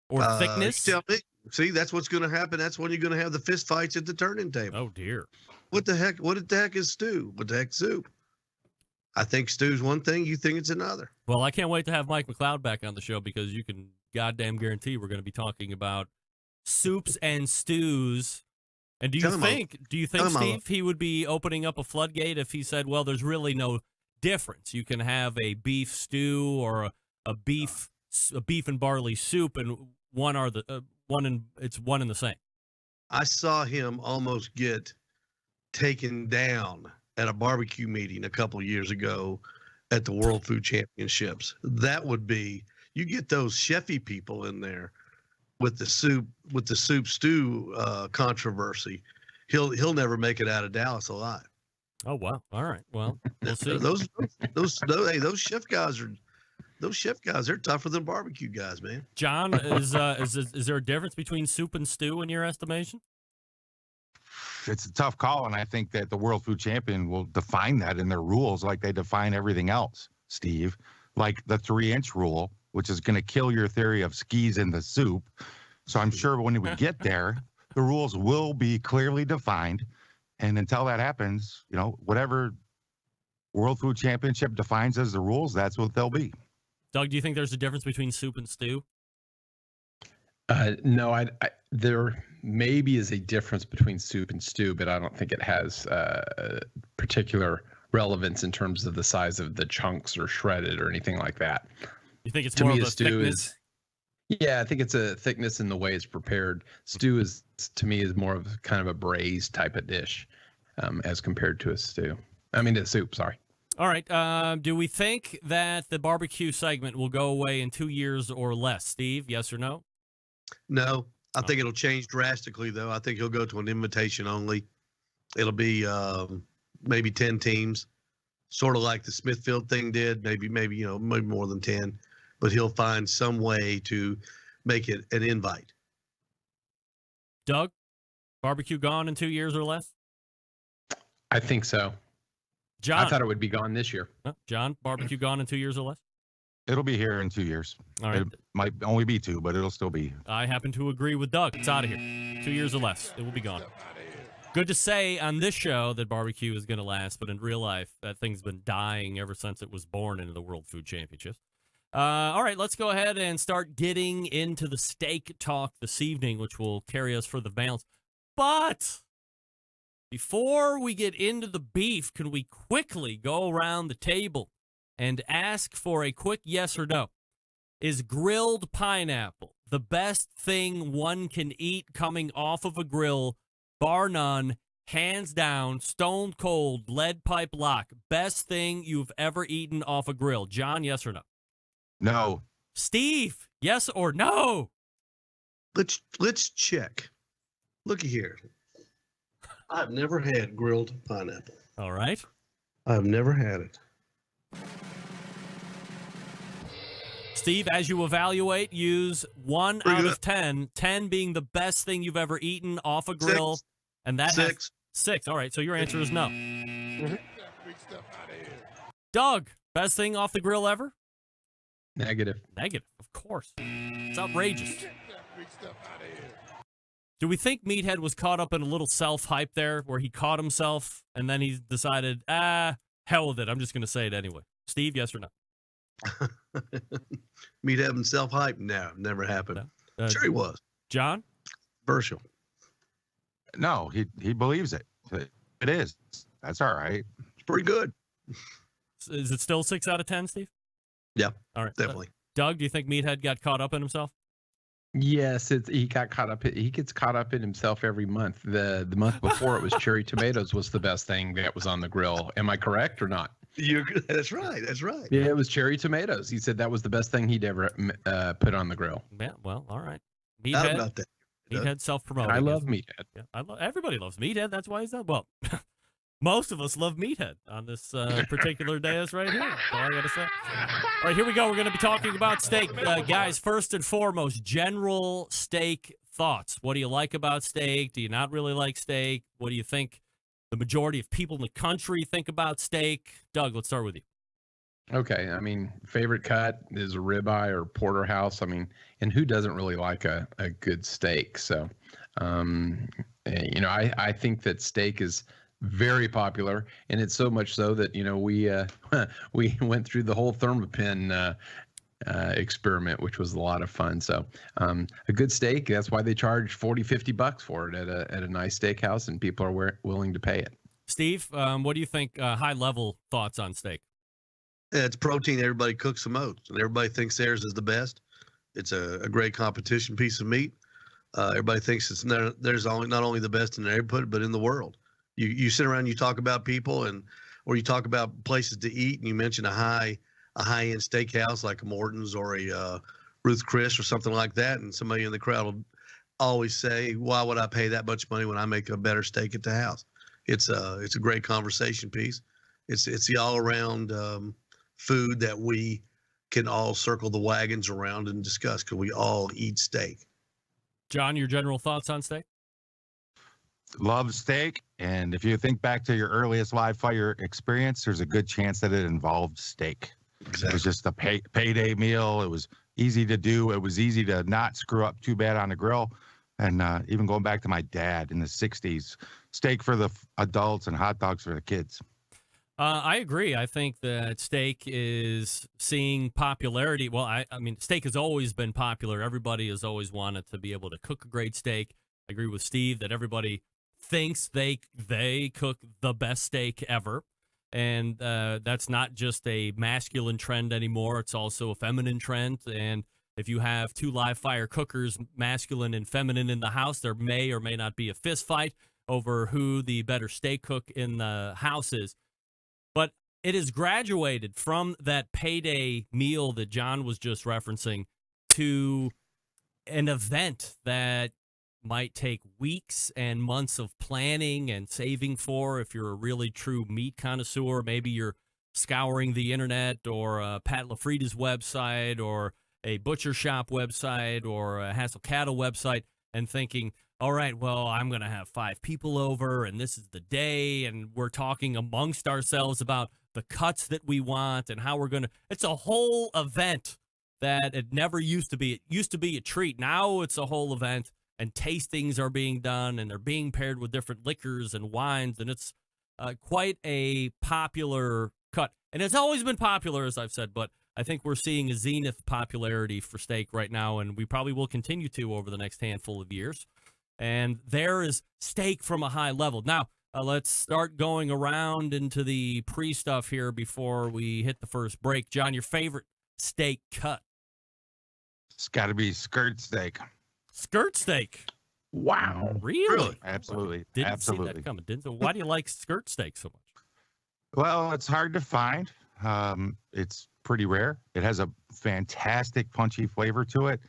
or thickness? Tell me. See, that's what's going to happen. That's when you're going to have the fist fights at the turning table. Oh dear. What the heck is stew? What the heck soup? I think stew's one thing. You think it's another. Well, I can't wait to have Mike McLeod back on the show because you can goddamn guarantee we're going to be talking about soups and stews. And do you think, Steve, he would be opening up a floodgate if he said, well, there's really no difference. You can have a beef stew or a beef and barley soup, and it's one and the same. I saw him almost get taken down at a barbecue meeting a couple of years ago at the World Food Championships. That would be, you get those chefy people in there with the soup stew controversy. He'll never make it out of Dallas alive. Oh wow! All right, well, we'll see. Those chef guys they're tougher than barbecue guys, man. John, is there a difference between soup and stew in your estimation? It's a tough call, and I think that the World Food Champion will define that in their rules like they define everything else, Steve. Like the 3-inch rule, which is going to kill your theory of skis in the soup. So I'm sure when we get there, the rules will be clearly defined. And until that happens, whatever World Food Championship defines as the rules, that's what they'll be. Doug, do you think there's a difference between soup and stew? No, there maybe is a difference between soup and stew, but I don't think it has particular relevance in terms of the size of the chunks or shredded or anything like that. You think it's more of a thickness? Yeah, I think it's a thickness in the way it's prepared. Stew is, to me, is more of kind of a braised type of dish as compared to a stew. I mean, a soup, sorry. All right. Do we think that the barbecue segment will go away in 2 years or less? Steve, yes or no? No. I think it'll change drastically, though. I think he'll go to an invitation only. It'll be maybe 10 teams, sort of like the Smithfield thing did, maybe more than 10. But he'll find some way to make it an invite. Doug, barbecue gone in 2 years or less? I think so. John, I thought it would be gone this year. John, barbecue gone in 2 years or less? It'll be here in 2 years. All right. It might only be 2, but it'll still be. I happen to agree with Doug. It's out of here. 2 years or less. It will be gone. Good to say on this show that barbecue is going to last, but in real life, that thing's been dying ever since it was born into the World Food Championships. All right, let's go ahead and start getting into the steak talk this evening, which will carry us for the balance. But before we get into the beef, can we quickly go around the table and ask for a quick yes or no? Is grilled pineapple the best thing one can eat coming off of a grill, bar none, hands down, stone cold, lead pipe lock, best thing you've ever eaten off a grill? John, yes or no? No. Steve, yes or no? Let's check. Looky here. I've never had grilled pineapple. All right. I've never had it. Steve, as you evaluate, use 1 out of 10, 10 being the best thing you've ever eaten off a grill. 6. And that 6. has 6. All right, so your answer is no. Mm-hmm. Doug, best thing off the grill ever? Negative. Negative, of course. It's outrageous. Do we think Meathead was caught up in a little self-hype there where he caught himself and then he decided, hell with it, I'm just going to say it anyway? Steve, yes or no? Meathead and self-hype? No, never happened. No. Sure he was. John? Virtual. No, he believes it. It is. That's all right. It's pretty good. Is it still 6 out of 10, Steve? Yeah, all right. Definitely. Doug, do you think Meathead got caught up in himself? Yes, he got caught up. He gets caught up in himself every month. The month before it was cherry tomatoes was the best thing that was on the grill. Am I correct or not? That's right. That's right. Yeah, it was cherry tomatoes. He said that was the best thing he'd ever put on the grill. Yeah, well, all right. How about that? Meathead self-promoting. I love Meathead. Yeah, everybody loves Meathead. That's why he's done well. Most of us love Meathead on this particular dais right here. That's all I got to say. All right, here we go. We're going to be talking about steak. Guys, first and foremost, general steak thoughts. What do you like about steak? Do you not really like steak? What do you think the majority of people in the country think about steak? Doug, let's start with you. Okay, I mean, favorite cut is a ribeye or porterhouse. I mean, and who doesn't really like a good steak? So, I think that steak is very popular, and it's so much so that we went through the whole Thermopin experiment, which was a lot of fun. So a good steak, that's why they charge $40-50 for it at a nice steakhouse, and people are willing to pay it. Steve, what do you think, high level thoughts on steak? Yeah, it's protein everybody cooks the most, and everybody thinks theirs is the best. It's a great competition piece of meat. Everybody thinks there's not only the best in the neighborhood, but in the world. You sit around, you talk about people, or you talk about places to eat, and you mention a high end steakhouse like a Morton's or a Ruth Chris or something like that, and somebody in the crowd will always say, "Why would I pay that much money when I make a better steak at the house?" It's a great conversation piece. It's the all around food that we can all circle the wagons around and discuss because we all eat steak. John, your general thoughts on steak? Love steak, and if you think back to your earliest live fire experience, there's a good chance that it involved steak. Exactly. It was just a payday meal. It was easy to do. It was easy to not screw up too bad on the grill. And even going back to my dad in the 60s, steak for the adults and hot dogs for the kids. I agree. I think that steak is seeing popularity. Well, I mean, steak has always been popular. Everybody has always wanted to be able to cook a great steak. I agree with Steve that everybody thinks they cook the best steak ever. And that's not just a masculine trend anymore. It's also a feminine trend. And if you have two live fire cookers, masculine and feminine, in the house, there may or may not be a fist fight over who the better steak cook in the house is. But it has graduated from that payday meal that John was just referencing to an event that might take weeks and months of planning and saving for. If you're a really true meat connoisseur, maybe you're scouring the internet or Pat LaFrieda's website or a butcher shop website or a Hassel Cattle website and thinking, all right, well, I'm going to have 5 people over and this is the day. And we're talking amongst ourselves about the cuts that we want and how we're going to, it's a whole event that it never used to be. It used to be a treat. Now it's a whole event. And tastings are being done, and they're being paired with different liquors and wines, and it's quite a popular cut. And it's always been popular, as I've said, but I think we're seeing a zenith popularity for steak right now, and we probably will continue to over the next handful of years. And there is steak from a high level. Now, let's start going around into the pre-stuff here before we hit the first break. John, your favorite steak cut? It's got to be skirt steak. Skirt steak. Wow. Really? Absolutely. Didn't Absolutely. see that coming. Why do you like skirt steak so much? Well, it's hard to find. It's pretty rare. It has a fantastic punchy flavor to it.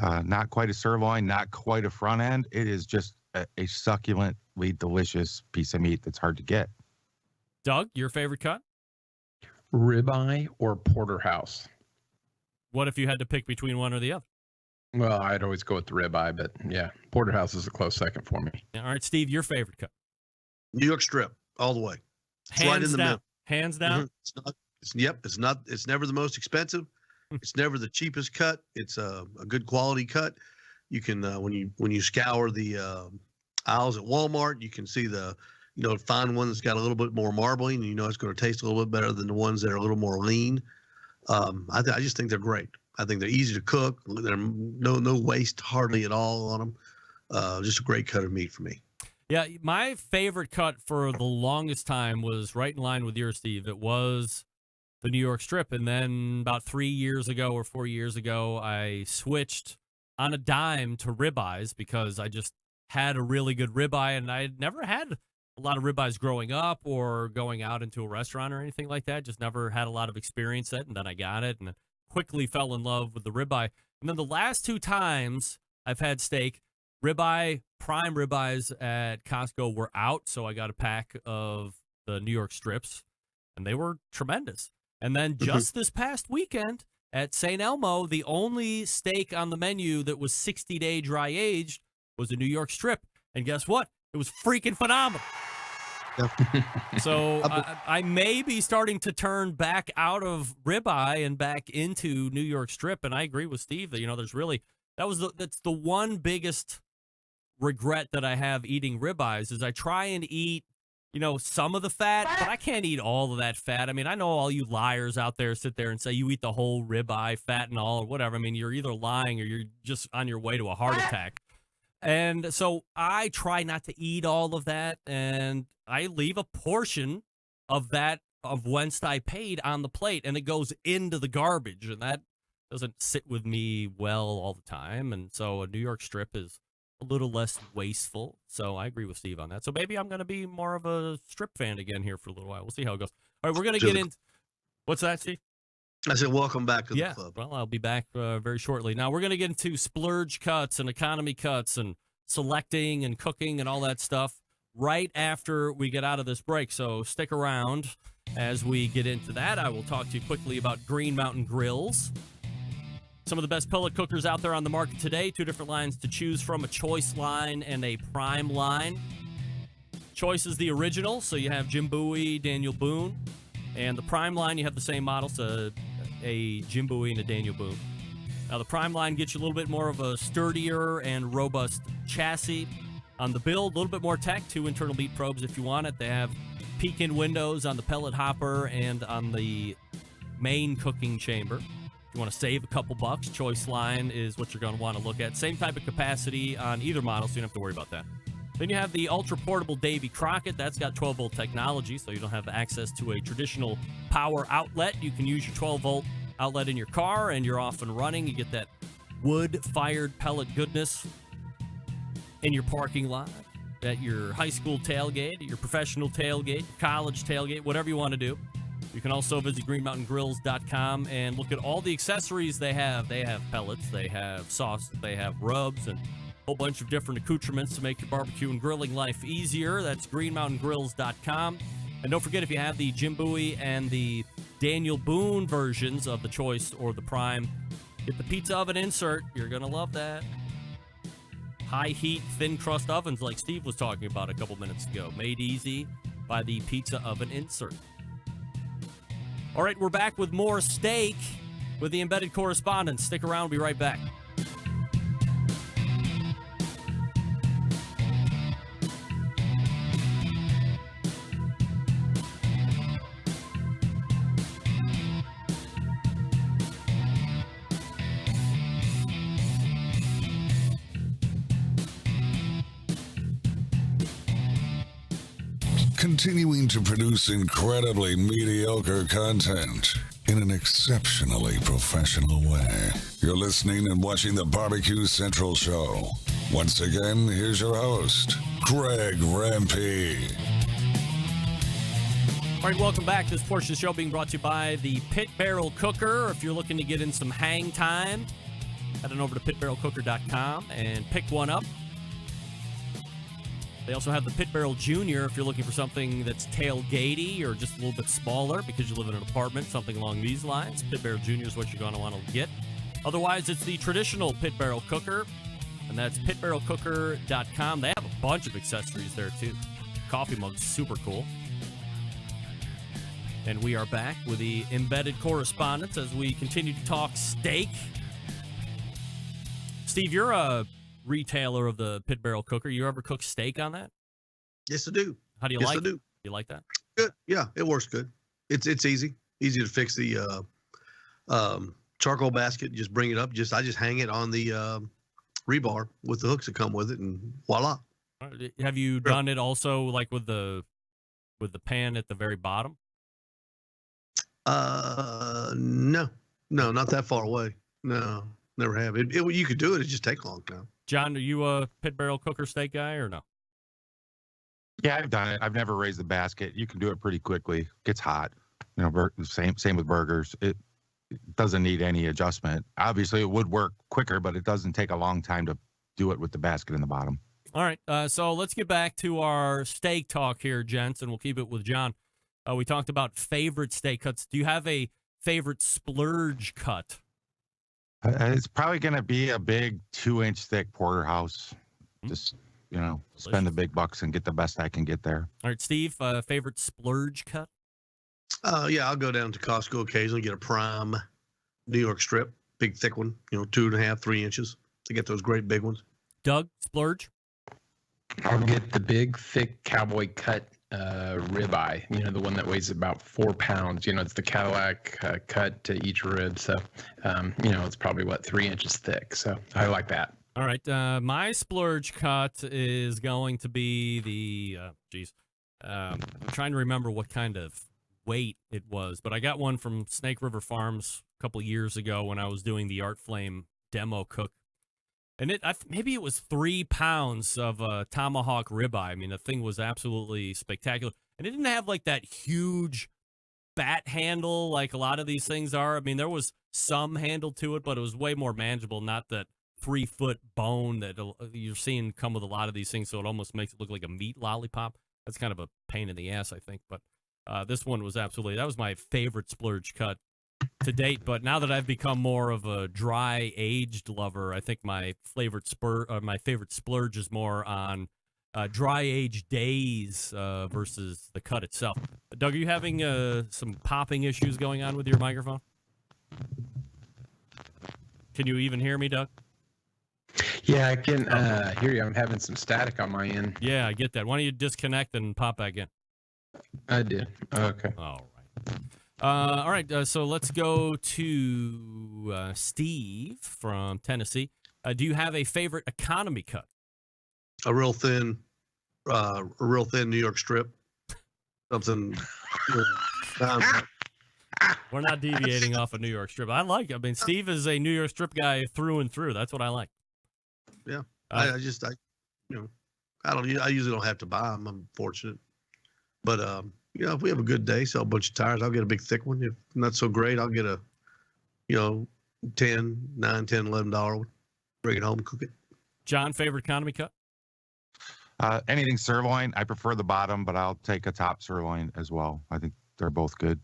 Not quite a sirloin, not quite a front end. It is just a succulently delicious piece of meat that's hard to get. Doug, your favorite cut? Ribeye or porterhouse? What if you had to pick between one or the other? Well, I'd always go with the ribeye, but yeah, porterhouse is a close second for me. All right, Steve, your favorite cut? New York strip, all the way. It's Hands right in the down. middle. Hands down. Mm-hmm. It's not. It's never the most expensive. It's never the cheapest cut. It's a good quality cut. You can when you scour the aisles at Walmart, you can see the fine one that's got a little bit more marbling, and it's going to taste a little bit better than the ones that are a little more lean. I just think they're great. I think they're easy to cook. They're no waste hardly at all on them. Just a great cut of meat for me. Yeah, my favorite cut for the longest time was right in line with yours, Steve. It was the New York strip. And then about 3 years ago or 4 years ago, I switched on a dime to ribeyes because I just had a really good ribeye, and I had never had a lot of ribeyes growing up or going out into a restaurant or anything like that. Just never had a lot of experience at it, and then I got it and quickly fell in love with the ribeye. And then the last 2 times I've had steak, ribeye, prime ribeyes at Costco were out, so I got a pack of the New York strips, and they were tremendous. And then just this past weekend at St. Elmo, the only steak on the menu that was 60-day dry aged was a New York strip. And guess what? It was freaking phenomenal. So I may be starting to turn back out of ribeye and back into New York strip. And I agree with Steve that, there's really, that's the one biggest regret that I have eating ribeyes is I try and eat, some of the fat, but I can't eat all of that fat. I mean, I know all you liars out there sit there and say you eat the whole ribeye, fat and all, or whatever. I mean, you're either lying or you're just on your way to a heart attack. And so I try not to eat all of that, and I leave a portion of that of whence I paid on the plate, and it goes into the garbage, and that doesn't sit with me well all the time. And so a New York strip is a little less wasteful. So I agree with Steve on that. So maybe I'm going to be more of a strip fan again here for a little while. We'll see how it goes. All right, we're going to get into what's that, Steve? I said, welcome back to the club. Well, I'll be back very shortly. Now, we're going to get into splurge cuts and economy cuts and selecting and cooking and all that stuff right after we get out of this break. So stick around as we get into that. I will talk to you quickly about Green Mountain Grills. Some of the best pellet cookers out there on the market today. 2 different lines to choose from, a choice line and a prime line. Choice is the original, so you have Jim Bowie, Daniel Boone. And the prime line, you have the same models, a Jim Bowie and a Daniel Boone. Now, the prime line gets you a little bit more of a sturdier and robust chassis. On the build, a little bit more tech, 2 internal beat probes if you want it. They have peek-in windows on the pellet hopper and on the main cooking chamber. If you want to save a couple bucks, choice line is what you're going to want to look at. Same type of capacity on either model, so you don't have to worry about that. Then you have the ultra-portable Davy Crockett. That's got 12-volt technology, so you don't have access to a traditional power outlet. You can use your 12-volt outlet in your car, and you're off and running. You get that wood-fired pellet goodness in your parking lot, at your high school tailgate, at your professional tailgate, college tailgate, whatever you want to do. You can also visit greenmountaingrills.com and look at all the accessories they have. They have pellets, they have sauce, they have rubs, and a whole bunch of different accoutrements to make your barbecue and grilling life easier. That's greenmountaingrills.com. And don't forget, if you have the Jim Bowie and the Daniel Boone versions of the Choice or the Prime, get the pizza oven insert. You're going to love that. High heat, thin crust ovens like Steve was talking about a couple minutes ago. Made easy by the pizza oven insert. All right, we're back with more steak with the Embedded Correspondents. Stick around. We'll be right back. Continuing to produce incredibly mediocre content in an exceptionally professional way. You're listening and watching the BBQ Central Show. Once again, here's your host, Greg Rempe. All right, welcome back. This portion of the show being brought to you by the Pit Barrel Cooker. If you're looking to get in some hang time, head on over to pitbarrelcooker.com and pick one up. They also have the Pit Barrel Junior if you're looking for something that's tailgatey or just a little bit smaller because you live in an apartment, something along these lines. Pit Barrel Junior is what you're going to want to get. Otherwise, it's the traditional Pit Barrel Cooker, and that's pitbarrelcooker.com. They have a bunch of accessories there, too. Coffee mug's super cool. And we are back with the Embedded Correspondents as we continue to talk steak. Steve, you're a retailer of the Pit Barrel Cooker. You ever cook steak on that? Yes, I do. How do you yes, like I do. it? You like that? Good. Yeah, it works good. It's easy to fix the charcoal basket. Just bring it up. I just hang it on the rebar with the hooks that come with it, and voila. Have you done it also like with the pan at the very bottom? No, not that far away. No, never have. You could do it. It just take a long time. John, are you a Pit Barrel Cooker steak guy or no? Yeah, I've done it. I've never raised the basket. You can do it pretty quickly. It gets hot. You know, same with burgers. It doesn't need any adjustment. Obviously, it would work quicker, but it doesn't take a long time to do it with the basket in the bottom. All right, so let's get back to our steak talk here, gents, and we'll keep it with John. We talked about favorite steak cuts. Do you have a favorite splurge cut? It's probably going to be a big 2-inch thick porterhouse. Just, spend the big bucks and get the best I can get there. All right, Steve, favorite splurge cut? Yeah, I'll go down to Costco occasionally, get a prime New York strip, big thick one, 2.5, 3 inches to get those great big ones. Doug, splurge? I'll get the big, thick cowboy cut ribeye, the one that weighs about 4 pounds. It's the Cadillac cut to each rib. So, it's probably, 3 inches thick. So I like that. All right. My splurge cut is going to be the, I'm trying to remember what kind of weight it was, but I got one from Snake River Farms a couple years ago when I was doing the Art Flame demo cook. And maybe it was 3 pounds of tomahawk ribeye. I mean, the thing was absolutely spectacular. And it didn't have like that huge bat handle like a lot of these things are. I mean, there was some handle to it, but it was way more manageable, not that 3-foot bone that you're seeing come with a lot of these things, so it almost makes it look like a meat lollipop. That's kind of a pain in the ass, I think. But this one was that was my favorite splurge cut to date. But now that I've become more of a dry aged lover, I think my favorite splurge is more on dry aged days versus the cut itself. Doug, are you having some popping issues going on with your microphone? Can you even hear me, Doug? Yeah, I can hear you. I'm having some static on my end. Yeah, I get that. Why don't you disconnect and pop back in? I did. Okay. All right. So let's go to Steve from Tennessee. Do you have a favorite economy cut? A real thin New York strip. Something. We're not deviating off a New York strip. I mean, Steve is a New York strip guy through and through. That's what I like. Yeah. I usually don't have to buy them. I'm fortunate. But, if we have a good day, sell a bunch of tires, I'll get a big thick one. If not so great, I'll get a, $9, $10, $11 one. Bring it home, cook it. John, favorite economy cut? Anything sirloin. I prefer the bottom, but I'll take a top sirloin as well. I think they're both good.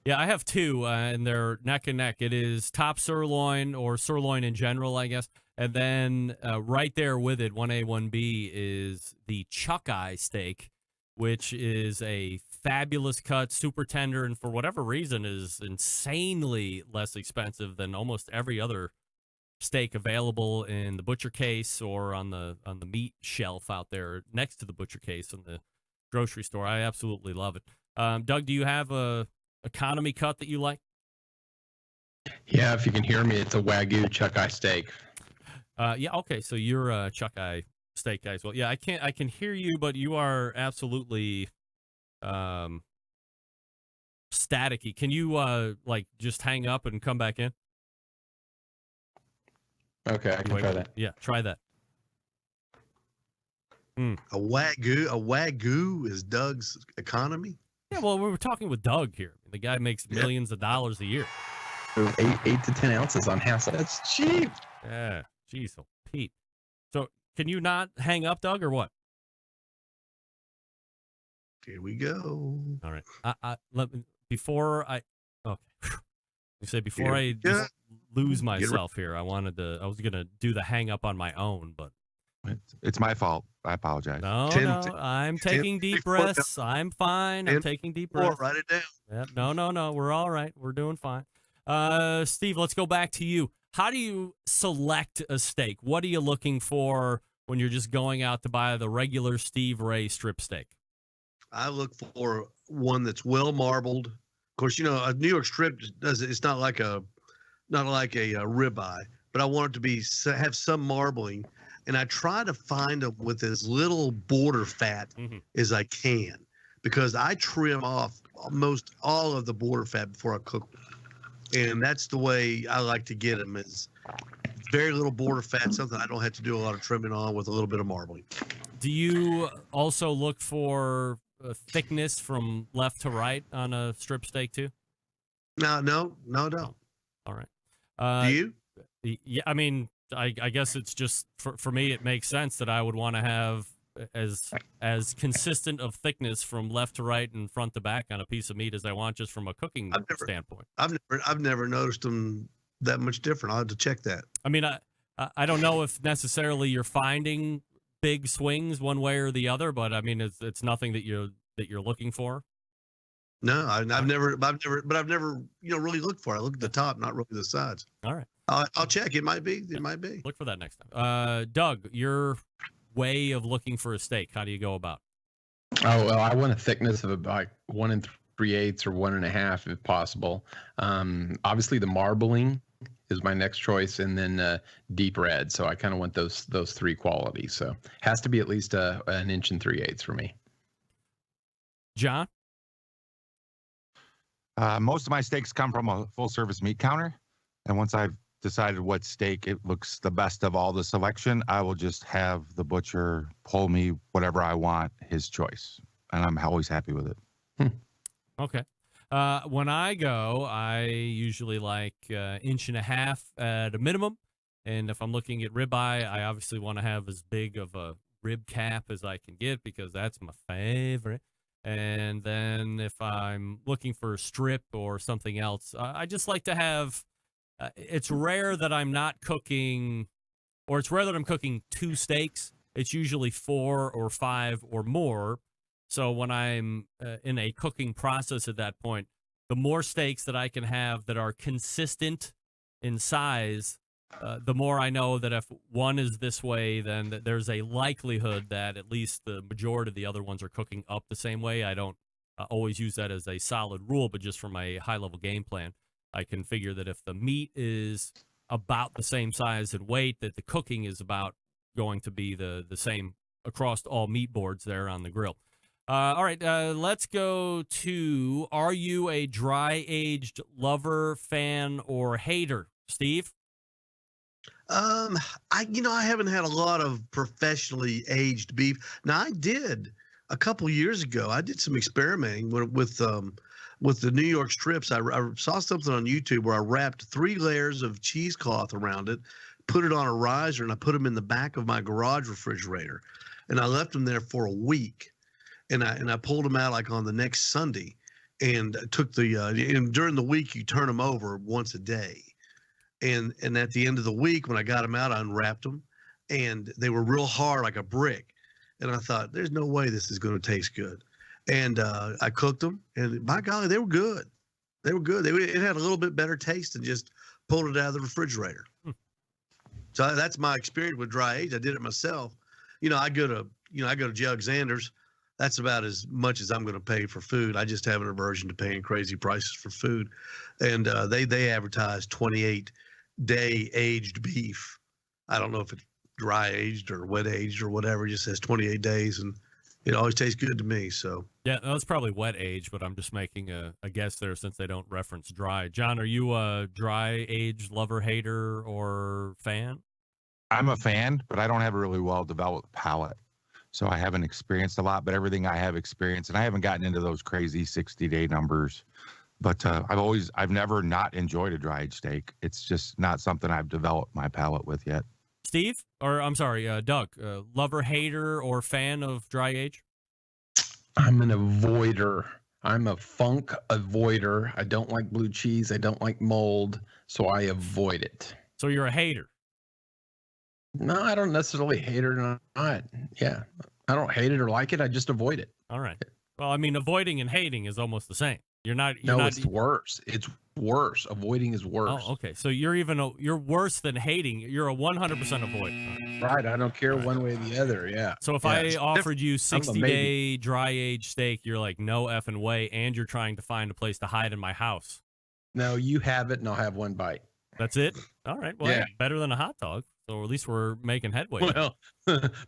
Yeah, I have two, and they're neck and neck. It is top sirloin or sirloin in general, I guess. And then right there with it, 1A, 1B, is the chuck eye steak, which is a fabulous cut, super tender, and for whatever reason is insanely less expensive than almost every other steak available in the butcher case or on the meat shelf out there next to the butcher case in the grocery store. I absolutely love it. Doug, do you have a economy cut that you like? Yeah, if you can hear me, it's a Wagyu chuck eye steak. Yeah, okay, so you're a chuck eye steak guy as well. Yeah, I can hear you, but you are absolutely staticky. Can you just hang up and come back in? Okay, I can try that. Yeah, try that. A Wagyu is Doug's economy? Yeah, well, we were talking with Doug here. The guy makes millions of dollars a year. 8 to 10 ounces on half. That's cheap. Yeah, jeez, oh, Pete. So can you not hang up, Doug, or what? Here we go. All right. Let me before I. Okay. You say before Here I we just go. lose myself here. I was gonna do the hang up on my own, but It's my fault. I apologize. no, I'm taking deep breaths. I'm fine. I'm taking deep breaths. Write it down. Yep. No. We're all right. We're doing fine. Steve, let's go back to you. How do you select a steak? What are you looking for when you're just going out to buy the regular Steve Ray strip steak? I look for one that's well marbled. Of course, you know, a New York strip it's not like a ribeye, but I want it to have some marbling, and I try to find them with as little border fat as I can, because I trim off almost all of the border fat before I cook them. And that's the way I like to get them, is very little border fat, something I don't have to do a lot of trimming on with a little bit of marbling. Do you also look for thickness from left to right on a strip steak too? No. All right. Do you? Yeah, I mean, I guess it's just for me. It makes sense that I would want to have as consistent of thickness from left to right and front to back on a piece of meat as I want, just from a cooking standpoint. I've never noticed them that much different. I'll have to check that. I mean, I don't know if necessarily you're finding big swings one way or the other, but I mean, it's nothing that you're looking for. No, I've never, really looked for it. I look at the top, not really the sides. All right. I'll check. It might be. It might be. Look for that next time. Doug, your way of looking for a steak, how do you go about? Oh, well, I want a thickness of about 1 3/8 or 1 1/2 if possible. Obviously, the marbling is my next choice, and then deep red. So I kind of want those three qualities. So has to be at least an 1 3/8 for me. John? Most of my steaks come from a full-service meat counter, and once I've decided what steak it looks the best of all the selection, I will just have the butcher pull me whatever I want, his choice, and I'm always happy with it. Okay. When I go, I usually like 1.5 inches at a minimum, and if I'm looking at ribeye, I obviously want to have as big of a rib cap as I can get because that's my favorite. And then if I'm looking for a strip or something else, I just like to have. It's rare that I'm not cooking, or it's rare that I'm cooking 2 steaks. It's usually 4 or 5 or more. So when I'm in a cooking process at that point, the more steaks that I can have that are consistent in size, the more I know that if one is this way, then there's a likelihood that at least the majority of the other ones are cooking up the same way. I don't always use that as a solid rule, but just from a high-level game plan, I can figure that if the meat is about the same size and weight, that the cooking is about going to be the same across all meat boards there on the grill. All right, let's go to, are you a dry-aged lover, fan, or hater? Steve? I haven't had a lot of professionally aged beef. Now, I did a couple years ago. I did some experimenting with the New York strips. I saw something on YouTube where I wrapped 3 layers of cheesecloth around it, put it on a riser, and I put them in the back of my garage refrigerator, and I left them there for a week, and I pulled them out like on the next Sunday, and took and during the week you turn them over once a day. And at the end of the week, when I got them out, I unwrapped them, and they were real hard like a brick. And I thought, there's no way this is going to taste good. And I cooked them, and by golly, they were good. They were good. It had a little bit better taste than just pulling it out of the refrigerator. So that's my experience with dry age. I did it myself. I go to Jug Xander's. That's about as much as I'm going to pay for food. I just have an aversion to paying crazy prices for food. And they advertise 28-day aged beef. I don't know if it's dry aged or wet aged or whatever. It just says 28 days, and it always tastes good to me. So yeah, that's probably wet age, but I'm just making a guess there since they don't reference dry. John, are you a dry aged lover, hater, or fan? I'm a fan, but I don't have a really well developed palate. So I haven't experienced a lot, but everything I have experienced, and I haven't gotten into those crazy 60-day numbers, but I've never not enjoyed a dry aged steak. It's just not something I've developed my palate with yet. Steve, or I'm sorry, Doug, lover, hater, or fan of dry age? I'm an avoider. I'm a funk avoider. I don't like blue cheese. I don't like mold, so I avoid it. So you're a hater? No, I don't necessarily hate it or not. Yeah, I don't hate it or like it. I just avoid it. All right. Well, I mean, avoiding and hating is almost the same. You're not. It's worse. It's worse. Avoiding is worse. Oh, okay. So you're worse than hating. You're a 100% avoid. Right. I don't care one way or the other. Yeah. So if I offered you 60-day dry age steak, you're like, no effing way, and you're trying to find a place to hide in my house. No, you have it, and I'll have one bite. That's it? All right. Well, Yeah. better than a hot dog. So at least we're making headway. Well,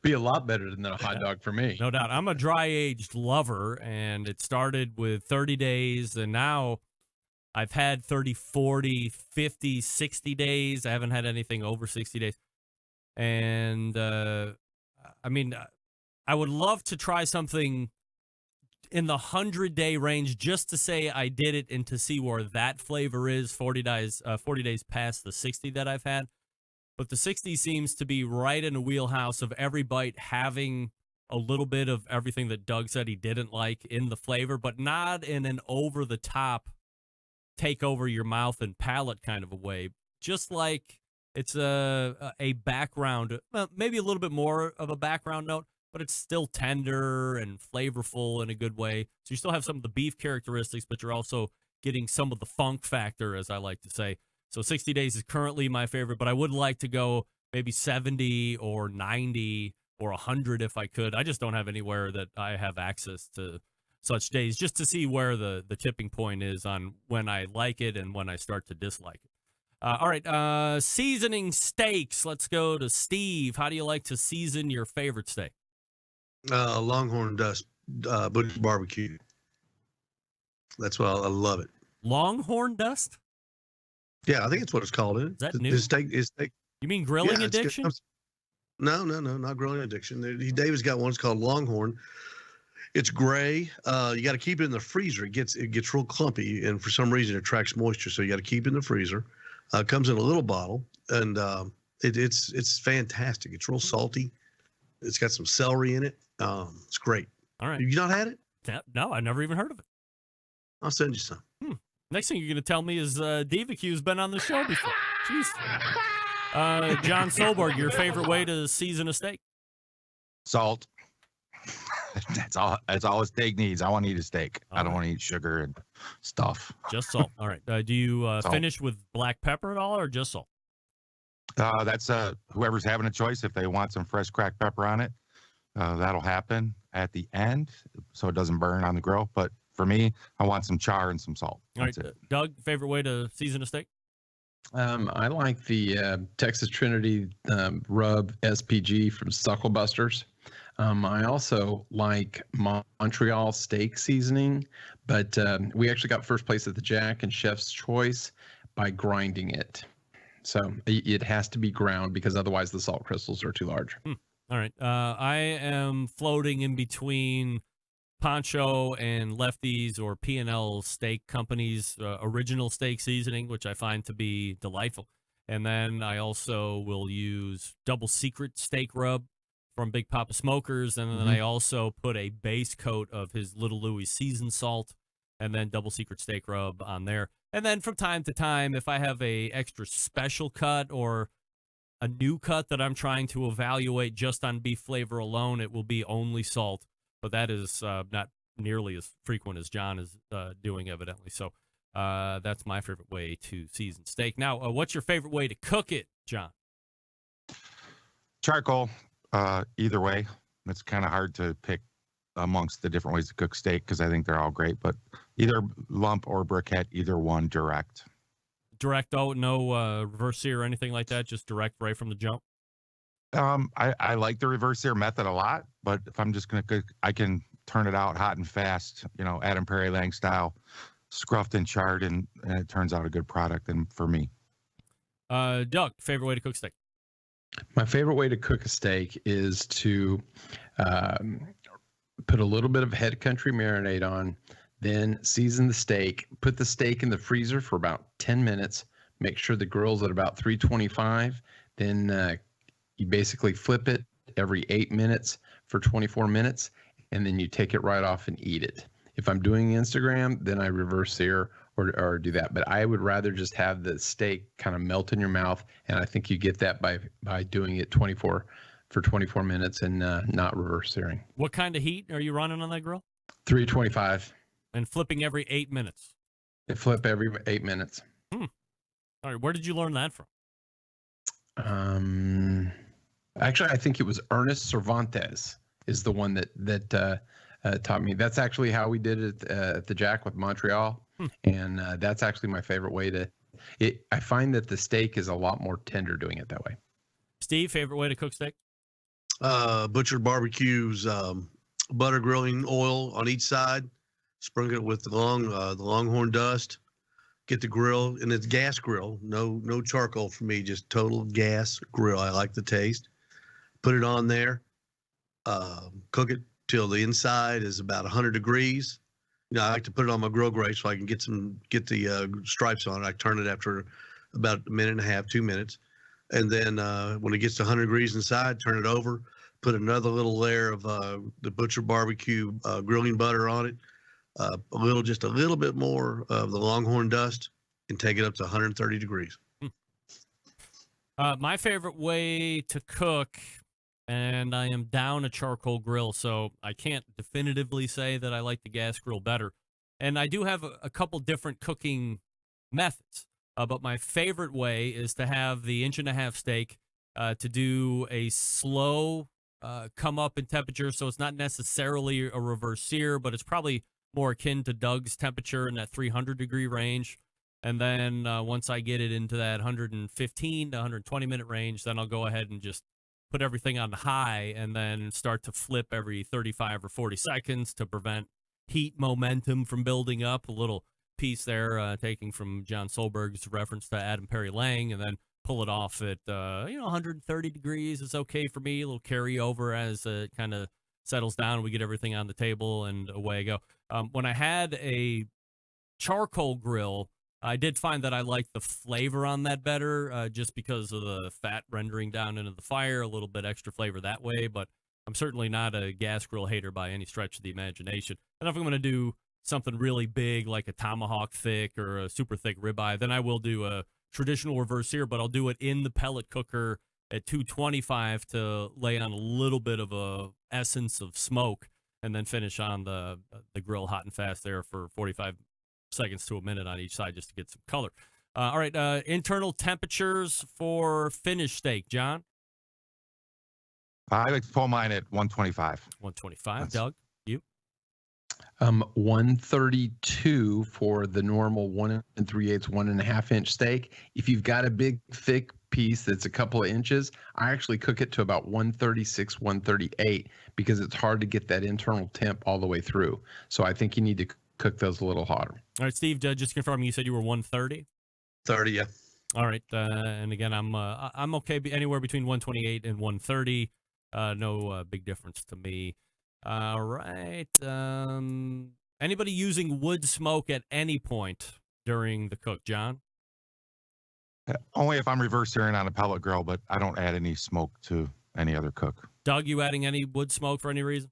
be a lot better than a hot dog for me. No doubt. I'm a dry aged lover, and it started with 30 days, and now I've had 30, 40, 50, 60 days. I haven't had anything over 60 days. And I mean, I would love to try something in the 100-day range just to say I did it and to see where that flavor is 40 days past the 60 that I've had. But the 60 seems to be right in the wheelhouse of every bite having a little bit of everything that Doug said he didn't like in the flavor, but not in an over-the-top, take over your mouth and palate kind of a way. Just like it's a background, well, maybe a little bit more of a background note, but it's still tender and flavorful in a good way. So you still have some of the beef characteristics, but you're also getting some of the funk factor, as I like to say. So 60 days is currently my favorite, but I would like to go maybe 70 or 90 or 100 if I could. I just don't have anywhere that I have access to such days, just to see where the tipping point is on when I like it and when I start to dislike it. All right, seasoning steaks. Let's go to Steve. How do you like to season your favorite steak? Longhorn Dust Butcher Barbecue. That's why I love it. Longhorn Dust? Yeah, I think it's what it's called. Is that new? His steak. You mean grilling addiction? No, not grilling addiction. David's got one. It's called Longhorn. It's gray. You got to keep it in the freezer. It gets real clumpy, and for some reason it attracts moisture. So you got to keep it in the freezer. It comes in a little bottle, and it's fantastic. It's real salty. It's got some celery in it. It's great. All right. You not had it? No, I never even heard of it. I'll send you some. Next thing you're going to tell me is BBQ's been on the show before. Jeez. John Solberg, your favorite way to season a steak? Salt. That's all a steak needs. I want to eat a steak. I don't want to eat sugar and stuff. Just salt. All right. Do you finish with black pepper at all, or just salt? That's whoever's having a choice. If they want some fresh cracked pepper on it, that'll happen at the end, so it doesn't burn on the grill. But for me, I want some char and some salt. That's it. Doug, favorite way to season a steak? I like the Texas Trinity rub SPG from Suckle Busters. I also like Montreal steak seasoning, but we actually got first place at the Jack and Chef's Choice by grinding it. So it has to be ground because otherwise the salt crystals are too large. All right. I am floating in between Poncho and Lefty's or P&L Steak Company's original steak seasoning, which I find to be delightful. And then I also will use Double Secret steak rub from Big Poppa Smokers. And then I also put a base coat of his Little Louis seasoned salt and then Double Secret steak rub on there. And then from time to time, if I have a extra special cut or a new cut that I'm trying to evaluate just on beef flavor alone, it will be only salt. But that is not nearly as frequent as John is doing, evidently. So that's my favorite way to season steak. Now, what's your favorite way to cook it, John? Charcoal, either way. It's kind of hard to pick amongst the different ways to cook steak because I think they're all great. But either lump or briquette, either one direct. Direct, no reverse sear or anything like that? Just direct right from the jump? I like the reverse sear method a lot, but if I'm just going to cook, I can turn it out hot and fast, Adam Prairie Lang style, scruffed and charred, and it turns out a good product and for me. Doug, favorite way to cook steak? My favorite way to cook a steak is to put a little bit of head country marinade on, then season the steak, put the steak in the freezer for about 10 minutes, make sure the grill's at about 325, then you basically flip it every 8 minutes for 24 minutes, and then you take it right off and eat it. If I'm doing Instagram, then I reverse sear or do that. But I would rather just have the steak kind of melt in your mouth, and I think you get that by doing it 24 minutes and not reverse searing. What kind of heat are you running on that grill? 325. And flipping every 8 minutes. They flip every 8 minutes. All right, where did you learn that from? Actually, I think it was Ernest Cervantes is the one that taught me. That's actually how we did it at the Jack with Montreal, and that's actually my favorite way to. I find that the steak is a lot more tender doing it that way. Steve, favorite way to cook steak? Butcher Barbecue's butter grilling oil on each side, sprinkle it with the Longhorn dust. Get the grill, and it's gas grill, no charcoal for me, just total gas grill. I like the taste. Put it on there, cook it till the inside is about 100 degrees. You know, I like to put it on my grill grate so I can get the stripes on it. I turn it after about a minute and a half, 2 minutes, and then when it gets to 100 degrees inside, turn it over. Put another little layer of the Butcher Barbecue grilling butter on it. Just a little bit more of the Longhorn dust, and take it up to 130 degrees. My favorite way to cook, and I am down a charcoal grill, so I can't definitively say that I like the gas grill better. And I do have a couple different cooking methods, but my favorite way is to have the 1.5 inch steak to do a slow come up in temperature, so it's not necessarily a reverse sear, but it's probably more akin to Doug's temperature in that 300-degree range. And then once I get it into that 115 to 120-minute range, then I'll go ahead and just put everything on high and then start to flip every 35 or 40 seconds to prevent heat momentum from building up. A little piece there taking from John Solberg's reference to Adam Perry Lang, and then pull it off at 130 degrees is okay for me. A little carryover as it kind of settles down, we get everything on the table, and away I go. When I had a charcoal grill, I did find that I liked the flavor on that better, just because of the fat rendering down into the fire, a little bit extra flavor that way, but I'm certainly not a gas grill hater by any stretch of the imagination. And if I'm going to do something really big like a tomahawk thick or a super thick ribeye, then I will do a traditional reverse sear, but I'll do it in the pellet cooker at 225 to lay on a little bit of a essence of smoke, and then finish on the grill hot and fast there for 45 seconds to a minute on each side just to get some color. All right, internal temperatures for finished steak, John? I like to pull mine at 125. 125. Doug, you? 132 for the normal 1 3/8, 1.5 inch steak. If you've got a big, thick piece that's a couple of inches, I actually cook it to about 136, 138 because it's hard to get that internal temp all the way through. So I think you need to cook those a little hotter. All right, Steve, just confirming, you said you were 130? 30, yeah. All right, and again, I'm okay anywhere between 128 and 130. No big difference to me. All right. Anybody using wood smoke at any point during the cook, John? Only if I'm reverse searing on a pellet grill, but I don't add any smoke to any other cook. Doug, you adding any wood smoke for any reason?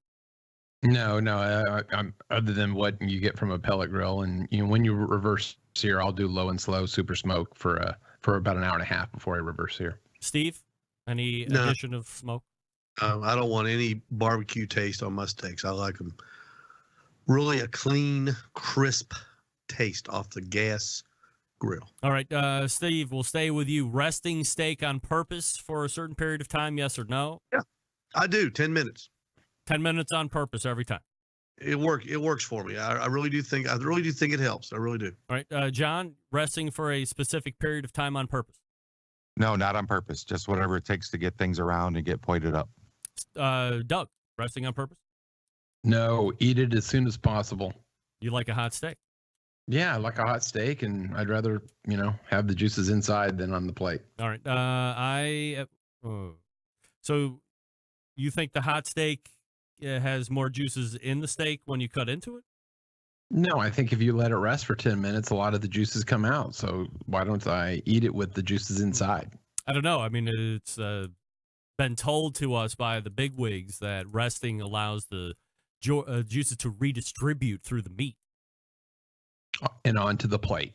No, I'm other than what you get from a pellet grill, and when you reverse sear, I'll do low and slow super smoke for about an hour and a half before I reverse sear. Steve, any addition of smoke? I don't want any barbecue taste on my steaks. I like them really a clean, crisp taste off the gas grill. All right, Steve, we'll stay with you. Resting steak on purpose for a certain period of time, yes or no? Yeah, I do. 10 minutes. 10 minutes on purpose every time. It works for me. I really do think it helps. I really do. All right, John, resting for a specific period of time on purpose? No, not on purpose. Just whatever it takes to get things around and get pointed up. Doug, resting on purpose? No, eat it as soon as possible. You like a hot steak? Yeah, I like a hot steak, and I'd rather, have the juices inside than on the plate. All right. So you think the hot steak has more juices in the steak when you cut into it? No, I think if you let it rest for 10 minutes, a lot of the juices come out. So why don't I eat it with the juices inside? I don't know. I mean, it's been told to us by the bigwigs that resting allows the juices to redistribute through the meat. And onto the plate.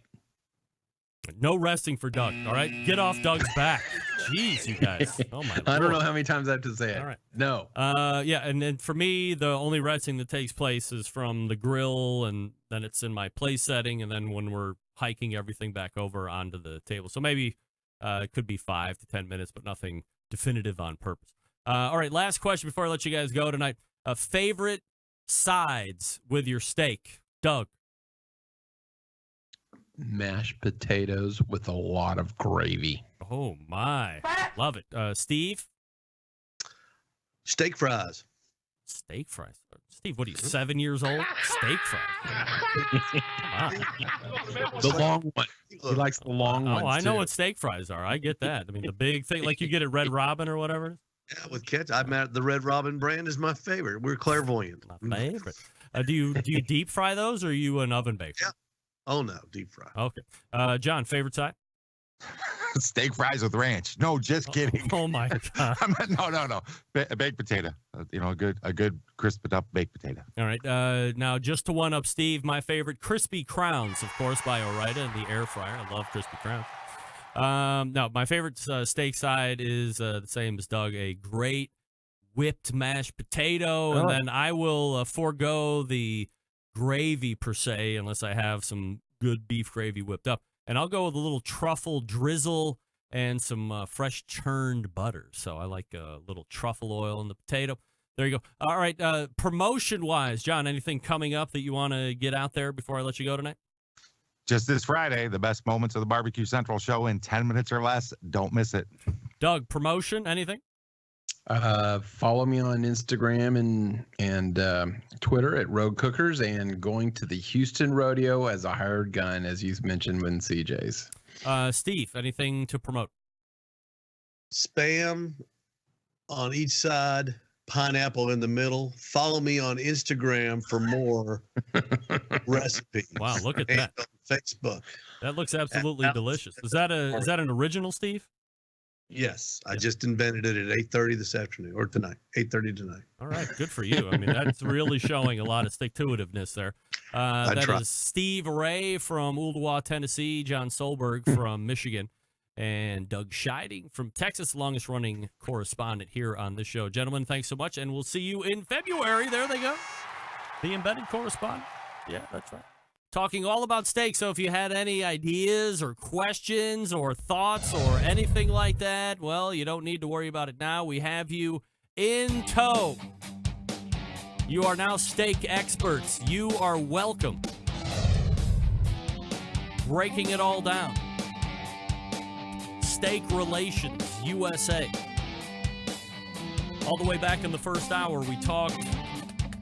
No resting for Doug, all right? Get off Doug's back. Jeez, you guys. Oh, my I don't know Lord. how many times I have to say it. All right. No. Yeah, and then for me, the only resting that takes place is from the grill, and then it's in my place setting, and then when we're hiking everything back over onto the table. So maybe it could be 5 to 10 minutes, but nothing definitive on purpose. All right, last question before I let you guys go tonight. Favorite sides with your steak, Doug? Mashed potatoes with a lot of gravy. Oh, my. Love it. Steve? Steak fries. Steak fries. Steve, what are you, 7 years old? Steak fries. The long one. He likes the long one. Oh, I know what steak fries are. I get that. I mean, the big thing, like you get at Red Robin or whatever. Yeah, with ketchup. I'm at the Red Robin brand is my favorite. We're clairvoyant. My favorite. Do you deep fry those, or are you an oven baker? Yeah. Oh, no, deep fry. Okay. John, favorite side? Steak fries with ranch. No, just kidding. Oh my God. No. A baked potato. A good crisped up baked potato. All right. Now, just to one up Steve, my favorite, crispy crowns, of course, by Ore-Ida in the air fryer. I love crispy crowns. No, my favorite steak side is the same as Doug, a great whipped mashed potato, and then I will forego the gravy per se unless I have some good beef gravy whipped up. And I'll go with a little truffle drizzle and some fresh churned butter. So I like a little truffle oil in the potato. There you go. All right, promotion-wise, John, anything coming up that you want to get out there before I let you go tonight? Just this Friday, the best moments of the BBQ Central Show in 10 minutes or less. Don't miss it. Doug, promotion, anything? Follow me on Instagram and Twitter at Road Cookers, and going to the Houston Rodeo as a hired gun, as you mentioned, with CJ's. Steve, anything to promote? Spam on each side, pineapple in the middle. Follow me on Instagram for more recipes. Wow, look at that. On Facebook. That looks absolutely delicious. Is that an original, Steve? Yes, I just invented it at 8:30 this afternoon, or tonight, 8:30 tonight. All right, good for you. I mean, that's really showing a lot of stick-to-itiveness there. That is Steve Ray from Ooltewah, Tennessee, John Solberg from Michigan, and Doug Scheiding from Texas, longest-running correspondent here on this show. Gentlemen, thanks so much, and we'll see you in February. There they go. The Embedded Correspondent. Yeah, that's right. Talking all about steak, so if you had any ideas or questions or thoughts or anything like that, well, you don't need to worry about it now. We have you in tow. You are now steak experts. You are welcome. Breaking it all down. Steak Relations USA. All the way back in the first hour, we talked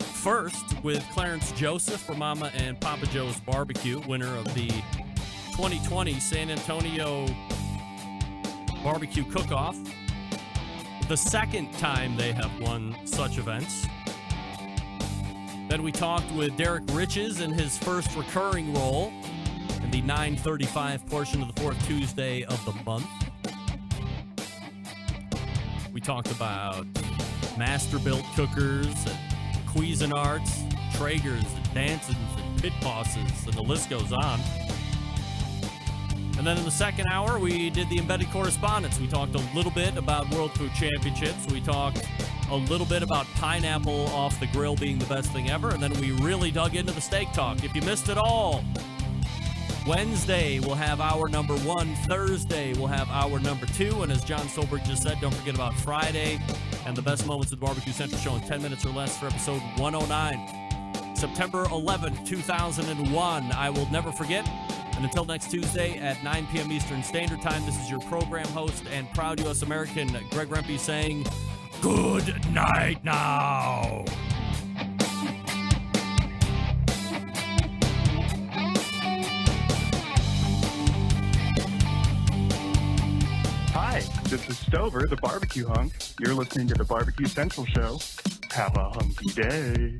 first with Clarence Joseph from Mama and Papa Joe's Barbecue, winner of the 2020 San Antonio Barbecue Cook-Off. The second time they have won such events. Then we talked with Derrick Riches in his first recurring role in the 9:35 portion of the fourth Tuesday of the month. We talked about master-built cookers and Cuisinarts, Traegers, and Dansons, and Pit Bosses, and the list goes on. And then in the second hour, we did the Embedded Correspondents. We talked a little bit about World Food Championships. We talked a little bit about pineapple off the grill being the best thing ever. And then we really dug into the steak talk. If you missed it all, Wednesday we'll have hour number 1. Thursday we'll have hour number 2. And as John Solberg just said, don't forget about Friday and the best moments of the BBQ Central Show in 10 minutes or less for episode 109. September 11th, 2001. I will never forget. And until next Tuesday at 9 p.m. Eastern Standard Time, this is your program host and proud U.S. American, Greg Rempe, saying good night now. Hi, this is Stover, the barbecue hunk. You're listening to the BBQ Central Show. Have a hunky day.